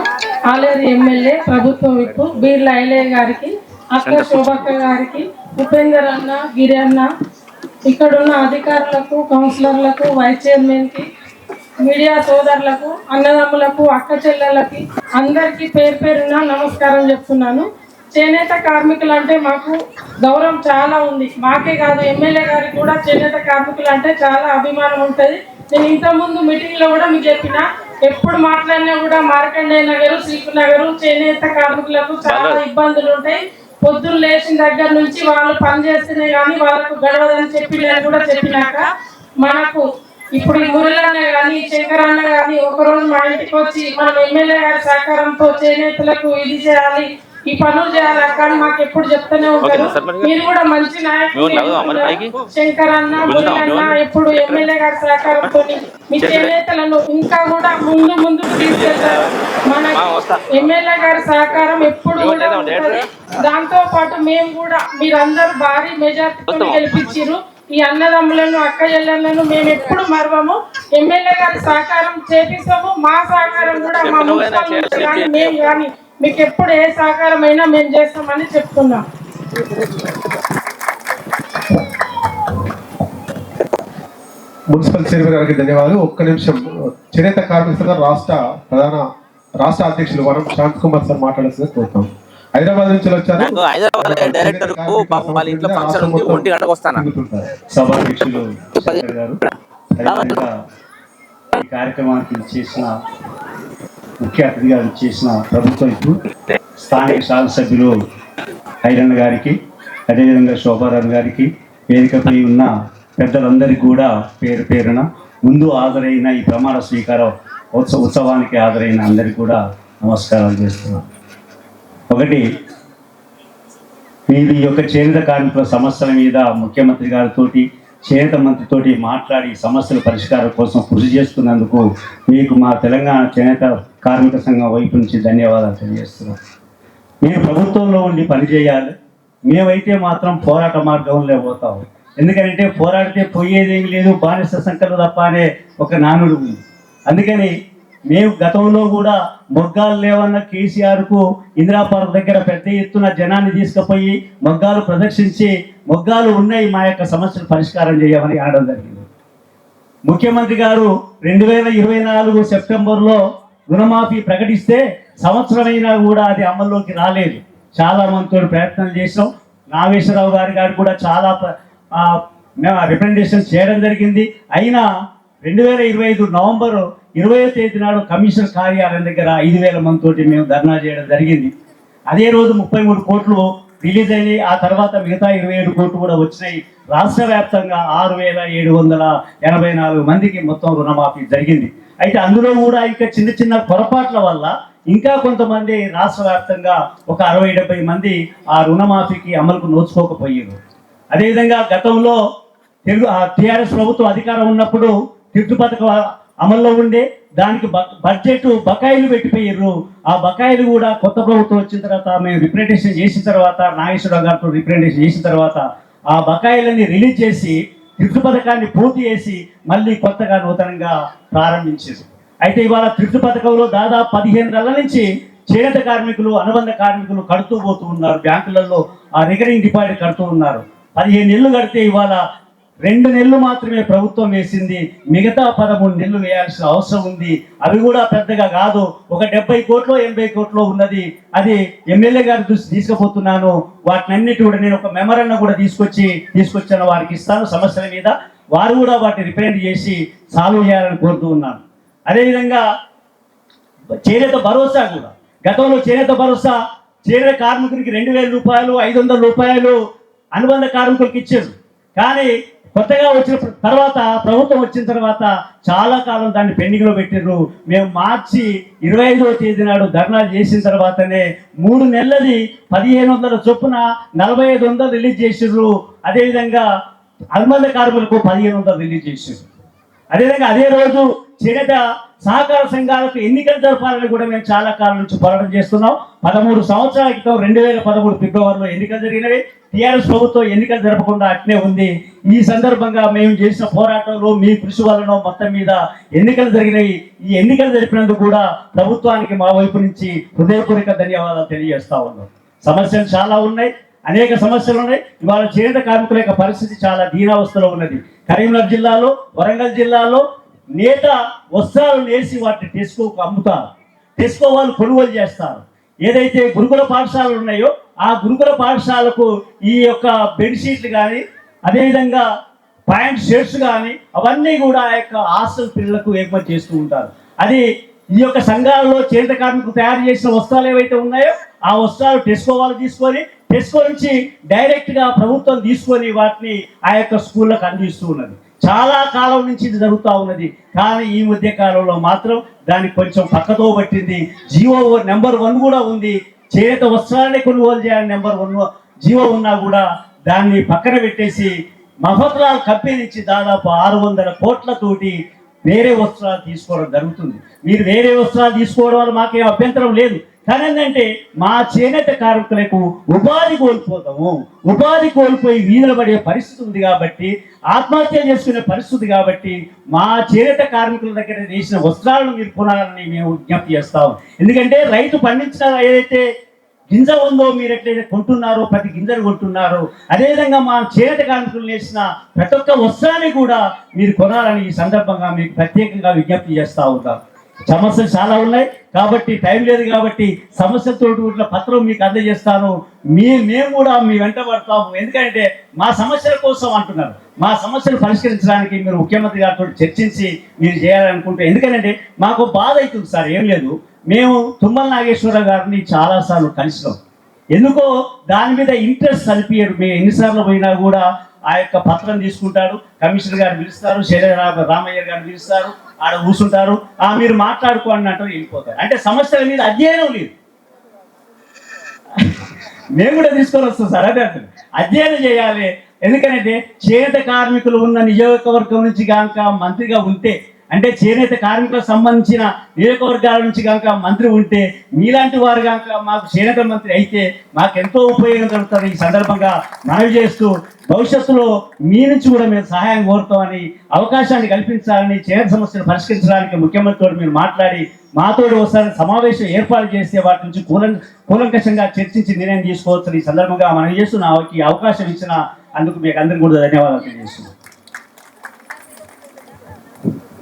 ఆలేరు ఎమ్మెల్యే ప్రభుత్వ విప్ బీర్ల ఐలయ్య గారికి, అక్క శోభక్క గారికి, ఉపేందర్ అన్న, గిరి అన్న, ఇక్కడున్న అధికారులకు, కౌన్సిలర్లకు, వైస్ చైర్మన్కి, మీడియా సోదరులకు, అన్నదమ్ములకు, అక్క చెల్లెళ్ళకి అందరికీ పేరు పేరున నమస్కారం చెప్తున్నాను. చేనేత కార్మికులు అంటే మాకు గౌరవం చాలా ఉంది. మాకే కాదు ఎమ్మెల్యే గారికి కూడా చేనేత కార్మికులు అంటే చాలా అభిమానం ఉంటుంది. నేను ఇంతకుముందు మీటింగ్లో కూడా మీకు చెప్పిన, ఎప్పుడు మాట్లాడినా కూడా మార్కండేయ నగరు, శ్రీకు నగరు చేనేత కార్మికులకు చాలా ఇబ్బందులు ఉంటాయి. పొద్దున్న లేచిన దగ్గర నుంచి వాళ్ళు పని చేస్తేనే కానీ వాళ్ళకు గడవదని చెప్పి నేను కూడా చెప్పినాక, మనకు ఇప్పుడు ఈ మురళన్న కానీ శంకరన్న కానీ ఒకరోజు మా ఇంటికి వచ్చి మనం ఎమ్మెల్యే గారి సహకారంతో చేనేతలకు ఇది చేయాలి, ఈ పనులు చేయాలి కానీ మాకు ఎప్పుడు చెప్తూనే ఉంటారు. మీరు కూడా మంచి నాయకులు శంకరన్న, మురళన్న ఎప్పుడు ఎమ్మెల్యే గారి సహకారంతో మీ చేనేతలను ఇంకా కూడా ముందుకు తీసుకెళ్తారు. మన ఎమ్మెల్యే గారి సహకారం ఎప్పుడు కూడా ఉంటుంది. దాంతో పాటు మేము కూడా మీరందరూ భారీ మెజార్టీతో గెలిపించారు. ఈ అన్నదమ్ములను అక్క చెల్లెళ్ళను మేము ఎప్పుడు మరవము. ఎమ్మెల్యే గారి సహకారం చేపిస్తాము. మా సహకారం కూడా మా మున్సిపల్ కానీ మేము కానీ మీకు ఎప్పుడు ఏ సహకారం అయినా మేము చేస్తామని చెప్తున్నాం. మున్సిపల్ చైర్మన్ గారికి ధన్యవాదాలు. ఒక్క నిమిషం, చేనేత కార్మిక సంఘం రాష్ట్ర అధ్యక్షులు వనం శాంత్ కుమార్ సార్ మాట్లాడాల్సింది కోరుతాం. హైదరాబాద్ నుంచి వచ్చారు. డైరెక్టర్ కు పాపం వాళ్ళ ఇంట్లో ఫంక్షన్ ఉంది, 1 గంటకు వస్తాను. సభాధ్యక్షులు గారు, ఈ కార్యక్రమానికి చేసిన ముఖ్య అతిథిగా చేసిన ప్రభుత్వం స్థానిక శాసనసభ్యులు ఐరన్న గారికి, అదేవిధంగా శోభారావు గారికి, వేదికపై ఉన్న పెద్దలందరికీ కూడా పేరు పేరున ముందు హాజరైన ఈ ప్రమాణ స్వీకార ఉత్సవానికి హాజరైన అందరికీ కూడా నమస్కారాలు చేస్తున్నాను. ఒకటి, మీరు ఈ యొక్క చేనేత కార్మికుల సమస్యల మీద ముఖ్యమంత్రి గారితో, చేనేత మంత్రితోటి మాట్లాడి సమస్యల పరిష్కారం కోసం కృషి చేస్తున్నందుకు మీకు మా తెలంగాణ చేనేత కార్మిక సంఘం వైపు నుంచి ధన్యవాదాలు తెలియజేస్తున్నాం. మీరు ప్రభుత్వంలో ఉండి పనిచేయాలి, మేమైతే మాత్రం పోరాట మార్గంలో పోతాము. ఎందుకంటే పోరాడితే పోయేదేమీ లేదు, బానిస సంఖ్యలు తప్ప అనే ఒక నానుడు ఉంది. అందుకని మేము గతంలో కూడా మొగ్గాలు లేవన్న కేసీఆర్కు ఇందిరా పార్క్ దగ్గర పెద్ద ఎత్తున జనాన్ని తీసుకుపోయి మొగ్గాలు ప్రదర్శించి, మొగ్గాలు ఉన్నాయి, మా యొక్క సమస్యలు పరిష్కారం చేయమని అనడం జరిగింది. ముఖ్యమంత్రి గారు 2024 సెప్టెంబర్లో రుణమాఫీ ప్రకటిస్తే సంవత్సరమైనా కూడా అది అమల్లోకి రాలేదు. చాలా మందితో ప్రయత్నం చేసాం. నాగేశ్వరరావు గారు కూడా చాలా మేము రిప్రజెంటేషన్ చేయడం జరిగింది. అయినా 2025 నవంబర్ 20వ తేదీ నాడు కమిషనర్ కార్యాలయం దగ్గర 5,000 మందితోటి మేము ధర్నా చేయడం జరిగింది. అదే రోజు 33 కోట్లు రిలీజ్ అయినాయి. ఆ తర్వాత మిగతా 27 కోట్లు కూడా వచ్చినాయి. రాష్ట్ర వ్యాప్తంగా 6,784 మందికి మొత్తం రుణమాఫీ జరిగింది. అయితే అందులో కూడా ఇంకా చిన్న పొరపాట్ల వల్ల ఇంకా కొంతమంది రాష్ట్ర వ్యాప్తంగా ఒక 60-70 మంది ఆ రుణమాఫీకి అమలుకు నోచుకోకపోయారు. అదేవిధంగా గతంలో టీఆర్ఎస్ ప్రభుత్వం అధికారం ఉన్నప్పుడు తిట్టు పథకం అమల్లో ఉండే దానికి బడ్జెట్ బకాయిలు పెట్టిపోయారు. ఆ బకాయిలు కూడా కొత్త ప్రభుత్వం వచ్చిన తర్వాత మేము రిప్రజెంటేషన్ చేసిన తర్వాత, నాగేశ్వరరావు గారితో రిప్రజెంటేషన్ చేసిన తర్వాత ఆ బకాయిలన్నీ రిలీజ్ చేసి తిట్టు పథకాన్ని పూర్తి చేసి మళ్ళీ కొత్తగా నూతనంగా ప్రారంభించారు. అయితే ఇవాళ తిట్టు పథకంలో దాదాపు 15 నెలల నుంచి చేనేత కార్మికులు, అనుబంధ కార్మికులు కడుతూ పోతూ ఉన్నారు. బ్యాంకులలో ఆ రికరింగ్ డిపాజిట్ కడుతూ ఉన్నారు. 15 నెలలు కడితే ఇవాళ 2 నెలలు మాత్రమే ప్రభుత్వం వేసింది. మిగతా 13 నెలలు వేయాల్సిన అవసరం ఉంది. అవి కూడా పెద్దగా కాదు, ఒక 70 కోట్లు 80 కోట్లు ఉన్నది. అది ఎమ్మెల్యే గారి దృష్టి తీసుకుపోతున్నాను. వాటినన్నిటి కూడా నేను ఒక మెమరాండం కూడా తీసుకొచ్చాను, వారికి ఇస్తాను సమస్యల మీద. వారు కూడా వాటిని రిప్రజెంట్ చేసి సాల్వ్ చేయాలని కోరుతూ ఉన్నాను. అదేవిధంగా చేనేత భరోసా కూడా, గతంలో చేనేత భరోసా చేనేత కార్మికుడికి 2,000 రూపాయలు, 500 రూపాయలు అనుబంధ కార్మికులకు ఇచ్చారు. కానీ కొత్తగా వచ్చిన తర్వాత, ప్రభుత్వం వచ్చిన తర్వాత చాలా కాలం దాన్ని పెండింగ్లో పెట్టిర్రు. మేము మార్చి 25వ తేదీ నాడు ధర్నాలు చేసిన తర్వాతనే 3 నెలలది 1,500 చొప్పున 4,500 రిలీజ్ చేసిర్రు. అదేవిధంగా అనుబంధ కార్మికులకు 1,500 రిలీజ్ చేసిర్రు. అదేవిధంగా అదే రోజు చేనేత సహకార సంఘాలకు ఎన్నికలు జరపాలని కూడా మేము చాలా కాలం నుంచి పోరాటం చేస్తున్నాం. 13 సంవత్సరాల క్రితం 2013 ఫిబ్రవరిలో ఎన్నికలు జరిగినవి. టీఆర్ఎస్ ప్రభుత్వం ఎన్నికలు జరపకుండా అట్నే ఉంది. ఈ సందర్భంగా మేము చేసిన పోరాటంలో మీ కృషి వలన మొత్తం మీద ఎన్నికలు జరిగినాయి. ఈ ఎన్నికలు జరిపినందుకు కూడా ప్రభుత్వానికి మా వైపు నుంచి హృదయపూర్వక ధన్యవాదాలు తెలియజేస్తా ఉన్నాం. సమస్యలు చాలా ఉన్నాయి, అనేక సమస్యలు ఉన్నాయి. ఇవాళ చేనేత కార్మికుల యొక్క పరిస్థితి చాలా దీనావస్థలో ఉన్నది. కరీంనగర్ జిల్లాలో, వరంగల్ జిల్లాలో నేత వస్త్రాలు నేసి వాటిని టెస్కోకు అమ్ముతారు. టెస్కో వాళ్ళు కొనుగోలు చేస్తారు. ఏదైతే గురుకుల పాఠశాలలు ఉన్నాయో ఆ గురుకుల పాఠశాలకు ఈ యొక్క బెడ్షీట్లు కానీ అదేవిధంగా ప్యాంట్ షర్ట్స్ కానీ అవన్నీ కూడా ఆ యొక్క హాస్టల్ పిల్లలకు ఏర్పాటు చేస్తూ ఉంటారు. అది ఈ యొక్క సంఘాలలో చేనేత కార్మికులు తయారు చేసిన వస్త్రాలు ఏవైతే ఉన్నాయో ఆ వస్త్రాలు టెస్కో వాళ్ళు తీసుకొని టెస్కో నుంచి డైరెక్ట్గా ప్రభుత్వం తీసుకొని వాటిని ఆ యొక్క స్కూళ్ళకు అందిస్తూ ఉన్నది. చాలా కాలం నుంచి ఇది జరుగుతూ ఉన్నది. కానీ ఈ మధ్య కాలంలో మాత్రం దానికి కొంచెం పక్కతో పట్టింది. జీవో నెంబర్ 1 కూడా ఉంది. చేనేత వస్త్రాన్ని కొనుగోలు చేయాలని నెంబర్ 1 జీవో ఉన్నా కూడా దాన్ని పక్కన పెట్టేసి మఫత్లాల్ కంపెనీ నుంచి దాదాపు 600 కోట్లతోటి వేరే వస్త్రాలు తీసుకోవడం జరుగుతుంది. మీరు వేరే వస్త్రాలు తీసుకోవడం వల్ల మాకేం అభ్యంతరం లేదు. కానీ ఏంటంటే మా చేనేత కార్మికులకు ఉపాధి కోల్పోతాము. ఉపాధి కోల్పోయి వీధులు పడే పరిస్థితి ఉంది కాబట్టి, ఆత్మహత్య చేసుకునే పరిస్థితి కాబట్టి మా చేనేత కార్మికుల దగ్గర చేసిన వస్త్రాలను మీరు కొనాలని మేము విజ్ఞప్తి చేస్తాము. ఎందుకంటే రైతు పండించిన ఏదైతే గింజ ఉందో మీరు ఎట్లయితే కొంటున్నారో, ప్రతి గింజను కొంటున్నారో, అదేవిధంగా మా చేనేత కార్మికులు వేసిన ప్రతి ఒక్క వస్త్రాన్ని కూడా మీరు కొనాలని ఈ సందర్భంగా మీకు ప్రత్యేకంగా విజ్ఞప్తి చేస్తూ ఉంటాం. సమస్యలు చాలా ఉన్నాయి కాబట్టి టైం లేదు కాబట్టి సమస్యలతో కూడిన పత్రం మీకు అందజేస్తాను. మేము కూడా మీ వెంట పడతాము. ఎందుకంటే మా సమస్యల కోసం అంటున్నారు. మా సమస్యలు పరిష్కరించడానికి మీరు ముఖ్యమంత్రి గారితో చర్చించి మీరు చేయాలనుకుంటే, ఎందుకంటే మాకు బాధ అవుతుంది సార్. ఏం లేదు, మేము తుమ్మల నాగేశ్వరరావు గారిని చాలాసార్లు కలిసినాం. ఎందుకో దాని మీద ఇంట్రెస్ట్ కలిపియరు. మేము ఎన్నిసార్లు పోయినా కూడా ఆ యొక్క పత్రం తీసుకుంటారు, కమిషనర్ గారు పిలుస్తారు, రామయ్య గారు పిలుస్తారు, ఆడ కూర్చుంటారు, మీరు మాట్లాడుకోండి అంటారు, వెళ్ళిపోతారు. అంటే సమస్యల మీద అధ్యయనం లేదు. మేము కూడా తీసుకొని వస్తాం సార్. అదే అధ్యయనం చేయాలి. ఎందుకంటే చేనేత కార్మికులు ఉన్న నియోజకవర్గం నుంచి కనుక మంత్రిగా ఉంటే, అంటే చేనేత కార్మికులకు సంబంధించిన నియోజకవర్గాల నుంచి కనుక మంత్రి ఉంటే, మీలాంటి వారు కనుక మాకు చేనేత మంత్రి అయితే మాకెంతో ఉపయోగం జరుగుతుంది. ఈ సందర్భంగా మనవి చేస్తూ భవిష్యత్తులో మీ నుంచి కూడా మేము సహాయం కోరుతామని, అవకాశాన్ని కల్పించాలని, చేనేత సమస్యను పరిష్కరించడానికి ముఖ్యమంత్రితో మీరు మాట్లాడి మాతోటి ఒకసారి సమావేశం ఏర్పాటు చేస్తే వాటి నుంచి కూలంకషంగా చర్చించి నిర్ణయం తీసుకోవచ్చు. ఈ సందర్భంగా మనవి చేస్తూ నాకు ఈ అవకాశం ఇచ్చిన అందుకు మీకు అందరికీ కూడా ధన్యవాదాలు తెలియజేస్తున్నాను.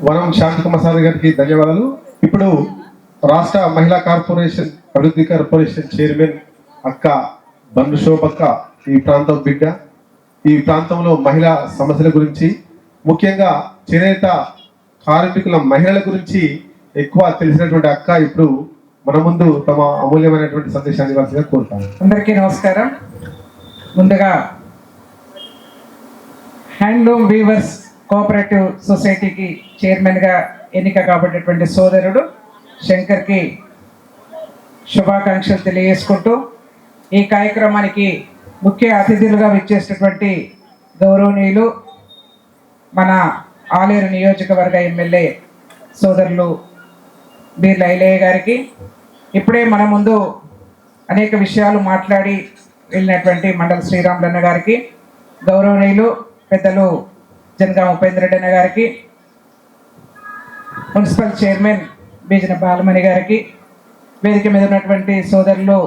వనం శాంతికుమార్ గారికి ధన్యవాదాలు. ఇప్పుడు రాష్ట్ర మహిళా కార్పొరేషన్ అభివృద్ధి కార్పొరేషన్ చైర్మన్ అక్క బండు శోభక్క ఈ ప్రాంతం బిడ్డ. ఈ ప్రాంతంలో మహిళా సమస్యల గురించి, ముఖ్యంగా చేనేత కార్మికుల మహిళల గురించి ఎక్కువ తెలిసినటువంటి అక్క ఇప్పుడు మన ముందు తమ అమూల్యమైనటువంటి సందేశాన్ని ఇవ్వాల్సిందిగా కోరుతాను. అందరికీ నమస్కారం. ముందుగా హ్యాండ్లూమ్ వీవర్స్ కోఆపరేటివ్ సొసైటీకి చైర్మన్గా ఎన్నిక కాబట్టినటువంటి సోదరుడు శంకర్కి శుభాకాంక్షలు తెలియజేసుకుంటూ, ఈ కార్యక్రమానికి ముఖ్య అతిథులుగా విచ్చేసినటువంటి గౌరవనీయులు మన ఆలేరు నియోజకవర్గ ఎమ్మెల్యే సోదరులు బీర్ల ఐలయ్య గారికి, ఇప్పుడే మన ముందు అనేక విషయాలు మాట్లాడి వెళ్ళినటువంటి మండల శ్రీరాములన్న గారికి, గౌరవనీయులు పెద్దలు జనగామ ఉపేంద్ర రెడ్డి అన్న గారికి, మున్సిపల్ చైర్మన్ బీజన బాలమణి గారికి, వేదిక మీద ఉన్నటువంటి సోదరులు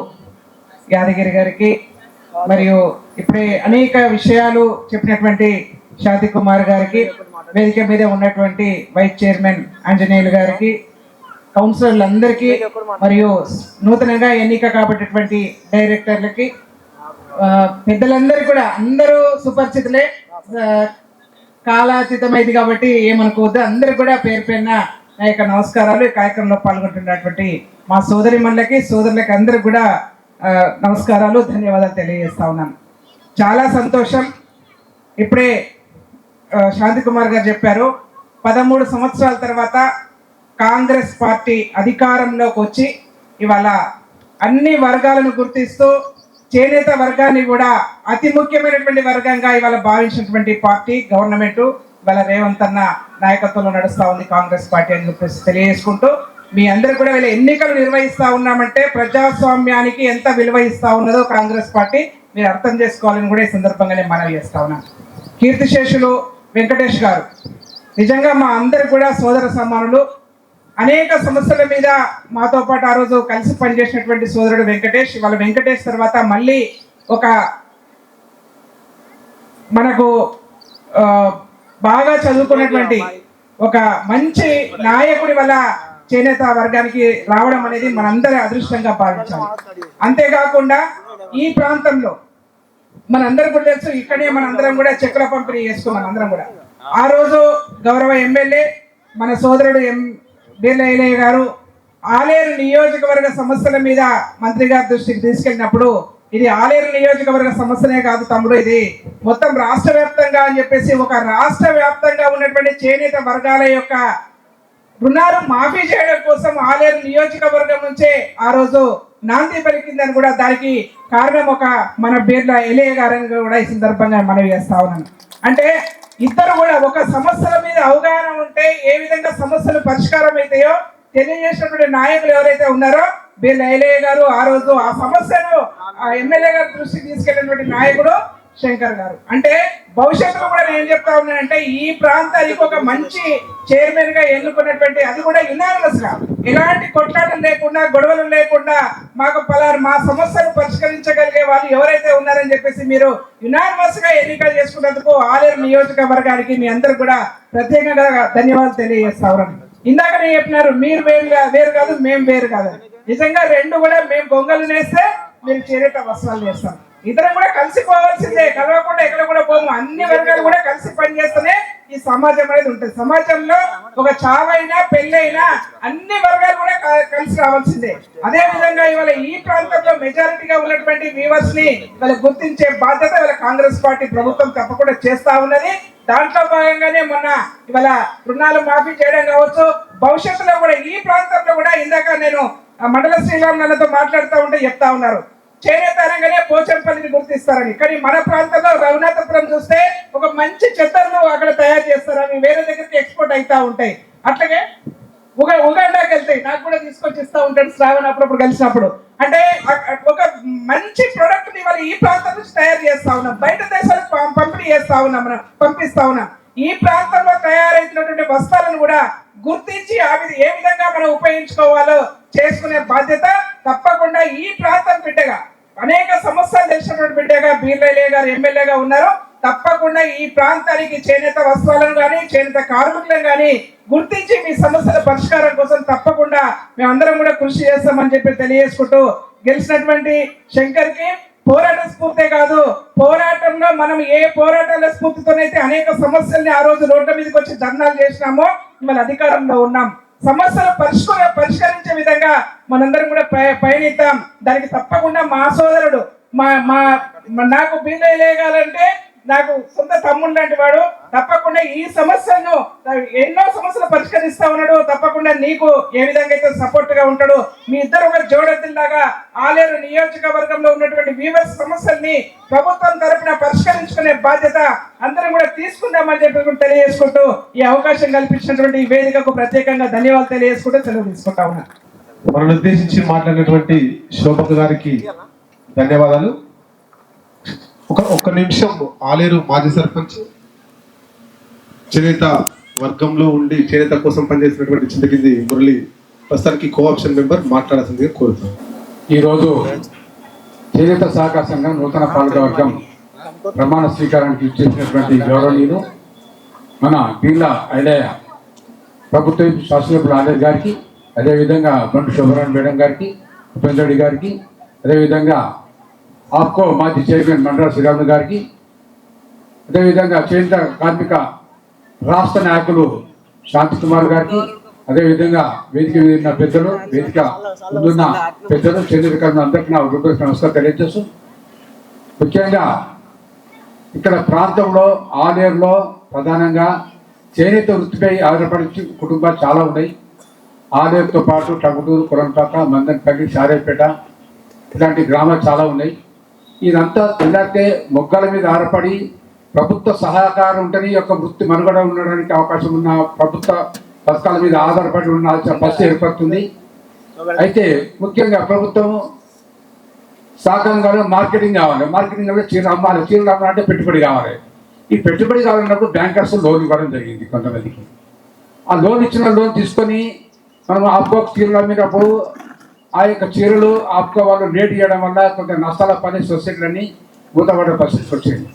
యాదగిరి గారికి, మరియు ఇప్పుడే అనేక విషయాలు చెప్పినటువంటి శాంతి కుమార్ గారికి, వేదిక మీద ఉన్నటువంటి వైస్ చైర్మన్ ఆంజనేయులు గారికి, కౌన్సిలర్లందరికీ, మరియు నూతనంగా ఎన్నిక కాబట్టినటువంటి డైరెక్టర్లకి, పెద్దలందరూ కూడా అందరూ సుపరిచితులే, కాలాతీతమైంది కాబట్టి ఏమనుకోవద్దు. అందరూ కూడా పేరు పేరున నా యొక్క నమస్కారాలు. ఈ కార్యక్రమంలో పాల్గొంటున్నటువంటి మా సోదరిమణులకి సోదరులకి అందరికి కూడా నమస్కారాలు, ధన్యవాదాలు తెలియజేస్తా ఉన్నాను. చాలా సంతోషం. ఇప్పుడే శాంతి కుమార్ గారు చెప్పారు, 13 సంవత్సరాల తర్వాత కాంగ్రెస్ పార్టీ అధికారంలోకి వచ్చి ఇవాళ అన్ని వర్గాలను గుర్తిస్తూ చేనేత వర్గాన్ని కూడా అతి ముఖ్యమైనటువంటి వర్గంగా ఇవాళ భావించినటువంటి పార్టీ గవర్నమెంట్ ఇవాళ రేవంత్ అన్న నాయకత్వంలో నడుస్తూ ఉంది కాంగ్రెస్ పార్టీ అని చెప్పేసి తెలియజేసుకుంటూ, మీ అందరూ కూడా వీళ్ళ ఎన్నికలు నిర్వహిస్తూ ఉన్నామంటే ప్రజాస్వామ్యానికి ఎంత విలువ ఇస్తూ ఉన్నదో కాంగ్రెస్ పార్టీ మీరు అర్థం చేసుకోవాలని కూడా ఈ సందర్భంగా నేను మనవి చేస్తా ఉన్నాను. కీర్తిశేషులు వెంకటేష్ గారు నిజంగా మా అందరు కూడా సోదర సమానులు. అనేక సమస్యల మీద మాతో పాటు ఆ రోజు కలిసి పనిచేసినటువంటి సోదరుడు వెంకటేష్. వాళ్ళ వెంకటేష్ తర్వాత మళ్ళీ ఒక మనకు బాగా చదువుకున్నటువంటి ఒక మంచి నాయకుడి వల్ల చేనేత వర్గానికి రావడం అనేది మనందరి అదృష్టంగా భావించాలి. అంతేకాకుండా ఈ ప్రాంతంలో మనందరం కూడా తెలుసు, ఇక్కడే మనందరం కూడా చెక్కుల పంపిణీ చేసుకున్నాం. అందరం కూడా ఆ రోజు గౌరవ ఎమ్మెల్యే మన సోదరుడు బీర్ల ఐలయ్య గారు ఆలేరు నియోజకవర్గ సమస్యల మీద మంత్రి గారి దృష్టికి తీసుకెళ్ళినప్పుడు, ఇది ఆలేరు నియోజకవర్గ సమస్యనే కాదు తమ్ముడు, ఇది మొత్తం రాష్ట్ర వ్యాప్తంగా అని చెప్పేసి ఒక రాష్ట్ర వ్యాప్తంగా ఉన్నటువంటి చేనేత వర్గాల యొక్క రుణాలు మాఫీ చేయడం కోసం ఆలేరు నియోజకవర్గం నుంచే ఆ రోజు నాంది పలికిందని కూడా దానికి కారణం ఒక మన బీర్ల ఐలయ్య గారని కూడా ఈ సందర్భంగా మనవి చేస్తా ఉన్నాను. అంటే ఇద్దరు కూడా ఒక సమస్యల మీద అవగాహన ఉంటే ఏ విధంగా సమస్యలు పరిష్కారం అవుతాయో తెలియజేసినటువంటి నాయకులు ఎవరైతే ఉన్నారో బీర్ల ఐలయ్య గారు, ఆ రోజు ఆ సమస్యను ఆ ఎమ్మెల్యే గారి దృష్టికి తీసుకెళ్ళినటువంటి నాయకుడు శంకర్ గారు. అంటే భవిష్యత్తులో కూడా నేను చెప్తా ఉన్నానంటే ఈ ప్రాంతానికి ఒక మంచి చైర్మన్ గా ఎన్నుకున్నటువంటి, అది కూడా యునానిమస్ గా ఎలాంటి కొట్లాటలు లేకుండా గొడవలు లేకుండా మాకు మా సమస్యను పరిష్కరించగలిగే వాళ్ళు ఎవరైతే ఉన్నారని చెప్పేసి మీరు యునానిమస్ గా ఎన్నిక చేసుకున్నందుకు ఆలేరు నియోజకవర్గానికి మీ అందరు కూడా ప్రత్యేకంగా ధన్యవాదాలు తెలియజేస్తా ఉన్నాను. ఇందాక నేను చెప్పినారు మీరు వేరు కాదు మేము వేరు కాదు, నిజంగా రెండు కూడా మేము గొంగలు నేస్తే మీరు చేనేత వస్త్రాలు చేస్తాం. ఇద్దరం కూడా కలిసిపోవాల్సిందే, కలవకుండా ఎక్కడ కూడా పోము. అన్ని వర్గాలు కూడా కలిసి పనిచేస్తేనే ఈ సమాజం అనేది ఉంటుంది. సమాజంలో ఒక చావైనా పెళ్ళైనా అన్ని వర్గాలు కూడా కలిసి రావాల్సిందే. అదే విధంగా ఇవాళ ఈ ప్రాంతంలో మెజారిటీగా ఉన్నటువంటి వీవర్స్ ని వాళ్ళ గుర్తించే బాధ్యత ఇవాళ కాంగ్రెస్ పార్టీ ప్రభుత్వం తప్పకుండా చేస్తా ఉన్నది. దాంట్లో భాగంగానే మొన్న ఇవాళ రుణాలు మాఫీ చేయడం కావచ్చు, భవిష్యత్తులో కూడా ఈ ప్రాంతంలో కూడా ఇందాక నేను మండల శ్రీరాములతో మాట్లాడుతూ ఉంటే చెప్తా ఉన్నారు చేనేత అనగానే పోచంపల్లిని గుర్తిస్తారని. కానీ మన ప్రాంతంలో రఘునాథపురం చూస్తే ఒక మంచి చెత్తను అక్కడ తయారు చేస్తారని వేరే దగ్గరికి ఎక్స్పోర్ట్ అవుతా ఉంటాయి. అట్లాగే ఉగాండాకి వెళ్తాయి, నాకు కూడా తీసుకొచ్చి ఇస్తా ఉంటాడు శ్రావణ అప్పుడప్పుడు కలిసినప్పుడు. అంటే ఒక మంచి ప్రొడక్ట్ ని ఇవాళ ఈ ప్రాంతం నుంచి తయారు చేస్తా ఉన్నాం, బయట దేశాలకు పంపిణీ చేస్తా ఉన్నాం, మనం పంపిస్తా ఉన్నాం. ఈ ప్రాంతంలో తయారైనటువంటి వస్త్రాలను కూడా గుర్తించి ఏ విధంగా మనం ఉపయోగించుకోవాలో చేసుకునే బాధ్యత తప్పకుండా ఈ ప్రాంతం బిడ్డగా, అనేక సమస్యలు తెలిసినటువంటి బిడ్డగా బీర్ల ఐలయ్య గారు ఎమ్మెల్యేగా ఉన్నారు. తప్పకుండా ఈ ప్రాంతానికి చేనేత వస్త్రాలను కానీ చేనేత కార్మికులను కానీ గుర్తించి మీ సమస్యల పరిష్కారం కోసం తప్పకుండా మేమందరం కూడా కృషి చేస్తామని చెప్పి తెలియజేసుకుంటూ, గెలిచినటువంటి శంకర్ కి పోరాట స్ఫూర్తే కాదు, పోరాటంలో మనం ఏ పోరాటాల స్ఫూర్తితోనైతే అనేక సమస్యల్ని ఆ రోజు రోడ్ల మీదకి వచ్చి ధర్నాలు చేసినామో ఇవాళ అధికారంలో ఉన్నాం. సమస్యలు పరిష్కరించే విధంగా మనందరం కూడా పయనిద్దాం. దానికి తప్పకుండా మా సోదరుడు నాకు బీర్ల ఐలయ్య గారంటే నాకు సొంత తమ్ముడు లాంటి వాడు, తప్పకుండా ఈ సమస్యను ఎన్నో సమస్యలు పరిష్కరిస్తా ఉన్నాడు. తప్పకుండా నీకు ఏ విధంగా అయితే సపోర్ట్ గా ఉంటాడు. మీ ఇద్దరు ఒక జోడెద్దులాగా ఆలేరు నియోజకవర్గంలో ఉన్నటువంటి వీవర్స్ సమస్యల్ని ప్రభుత్వం తరపున పరిష్కరించుకునే బాధ్యత అందరం కూడా తీసుకుందామని చెప్పి తెలియజేసుకుంటూ ఈ అవకాశం కల్పించినటువంటి ఈ వేదికకు ప్రత్యేకంగా ధన్యవాదాలు తెలియజేసుకుంటూ సెలవు తీసుకుంటా ఉన్నా. మనల్ని ఉద్దేశించి మాట్లాడినటువంటి శోభక్ గారికి ధన్యవాదాలు. ఒక్క నిమిషం, ఆలేరు మాజీ సర్పంచ్ చేనేత వర్గంలో ఉండి చేనేత కోసం పనిచేసినటువంటి చింతకింది మురళి ప్రస్తుతానికి కోఆప్షన్ మెంబర్ మాట్లాడాల్సిందిగా కోరుతాం. ఈరోజు చేనేత సహకార సంఘం నూతన పాలక వర్గం ప్రమాణ స్వీకారానికి ఇచ్చేసినటువంటి గౌరవనీయులు మన బీర్ల ఐలయ్య ప్రభుత్వ శాసనసభ్యులు ఆలయ్య గారికి, అదేవిధంగా బండు శోభరాణి మేడం గారికి, ఉపేంద్ర రెడ్డి గారికి, అదేవిధంగా ఆప్కో మాజీ చైర్మన్ మండల శ్రీరాములు గారికి, అదేవిధంగా చేనేత కార్మిక రాష్ట్ర నాయకులు శాంతి కుమార్ గారికి, అదేవిధంగా వేదిక మీద ఉన్న పెద్దలు, వేదిక ముందున్న పెద్దలు, చేనేత కార్మికులు అందరికీ నా హృదయపూర్వక నమస్కారం తెలియజేస్తూ, ముఖ్యంగా ఇక్కడ ప్రాంతంలో ఆలేరులో ప్రధానంగా చేనేత వృత్తిపై ఆధారపడి కుటుంబాలు చాలా ఉన్నాయి. ఆలేరుతో పాటు టంగుటూరు, కొరంపాక, మందన్పల్లి, సారేపేట ఇలాంటి గ్రామాలు చాలా ఉన్నాయి. ఇదంతా తెల్లారితే మొగ్గల మీద ఆధారపడి ప్రభుత్వ సహకారం ఉంటేనే యొక్క వృత్తి మనుగడ ఉండడానికి అవకాశం ఉన్న ప్రభుత్వ పథకాల మీద ఆధారపడి ఉండాల్సిన పరిస్థితి ఏర్పడుతుంది. అయితే ముఖ్యంగా ప్రభుత్వం సహకారం కావాలి, మార్కెటింగ్ కావాలి. మార్కెటింగ్ కావాలి, చీరలు అమ్మాలి. చీరలు అమ్మాలంటే పెట్టుబడి కావాలి. ఈ పెట్టుబడి కావాలన్నప్పుడు బ్యాంకర్స్ లోన్ ఇవ్వడం జరిగింది కొంతమందికి. ఆ లోన్ ఇచ్చిన లోన్ తీసుకొని మనం ఆప్కో చీరలు అమ్మినప్పుడు ఆ యొక్క చీరలు ఆప్కో వాళ్ళు రేట్ ఇవ్వడం వల్ల కొంత నష్టాల పని సొసైటీలన్నీ మూతపడే పరిస్థితి వచ్చింది.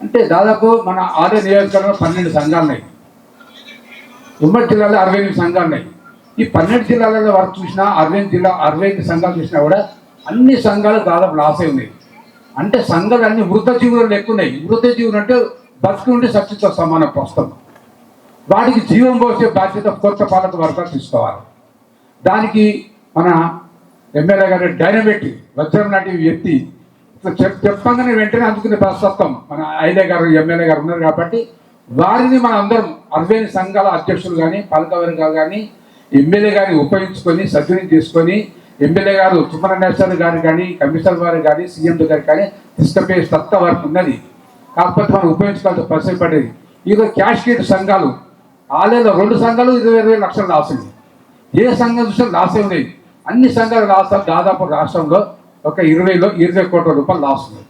అంటే దాదాపు మన ఆలయ నియోజకవర్గంలో 12 సంఘాలు ఉన్నాయి, ఉమ్మడి జిల్లాలో 68 సంఘాలు ఉన్నాయి. ఈ 12 జిల్లాలలో వరకు చూసినా 65 సంఘాలు చూసినా కూడా అన్ని సంఘాలు దాదాపు లాస్ అయి ఉన్నాయి. అంటే సంఘాలు అన్ని వృద్ధ జీవులు లెక్కున్నాయి. వృద్ధ జీవులు అంటే బతుకుండి సత్యతో సమానం ప్రస్తుతం. వాటికి జీవం పోసే బాధ్యత కొత్త పాలక వర్గాలు తీసుకోవాలి. దానికి మన ఎమ్మెల్యే గారు డైనమిక్ వజ్రం లాంటి వ్యక్తి చెప్పగానే వెంటనే అందుకునే ప్రస్తుతం మన ఐలే గారు ఎమ్మెల్యే గారు ఉన్నారు కాబట్టి వారిని మన అందరం 60 సంఘాల అధ్యక్షులు కానీ పాలక వర్గాలు కానీ ఎమ్మెల్యే గారిని ఉపయోగించుకొని సద్వినియోగం చేసుకొని ఎమ్మెల్యే గారు సుబ్రహ్మణ్యేశ్వర గారు కానీ కమిషనర్ వారు కానీ సీఎం గారు కానీ తీసుకుపోయే సత్తా వారికి ఉన్నది. కాకపోతే మనం ఉపయోగించుకోవాల్సిన పరిస్థితి పడేది. ఈరోజు క్యాష్ సంఘాలు ఆలయంలో 2 సంఘాలు 20 లక్షలు లాస్ ఉంది. ఏ సంఘం చూసినా లాసే ఉన్నాయి. అన్ని సంఘాలు లాస్ దాదాపు రాష్ట్రంలో ఒక 20 కోట్ల రూపాయలు లాస్ ఉంది.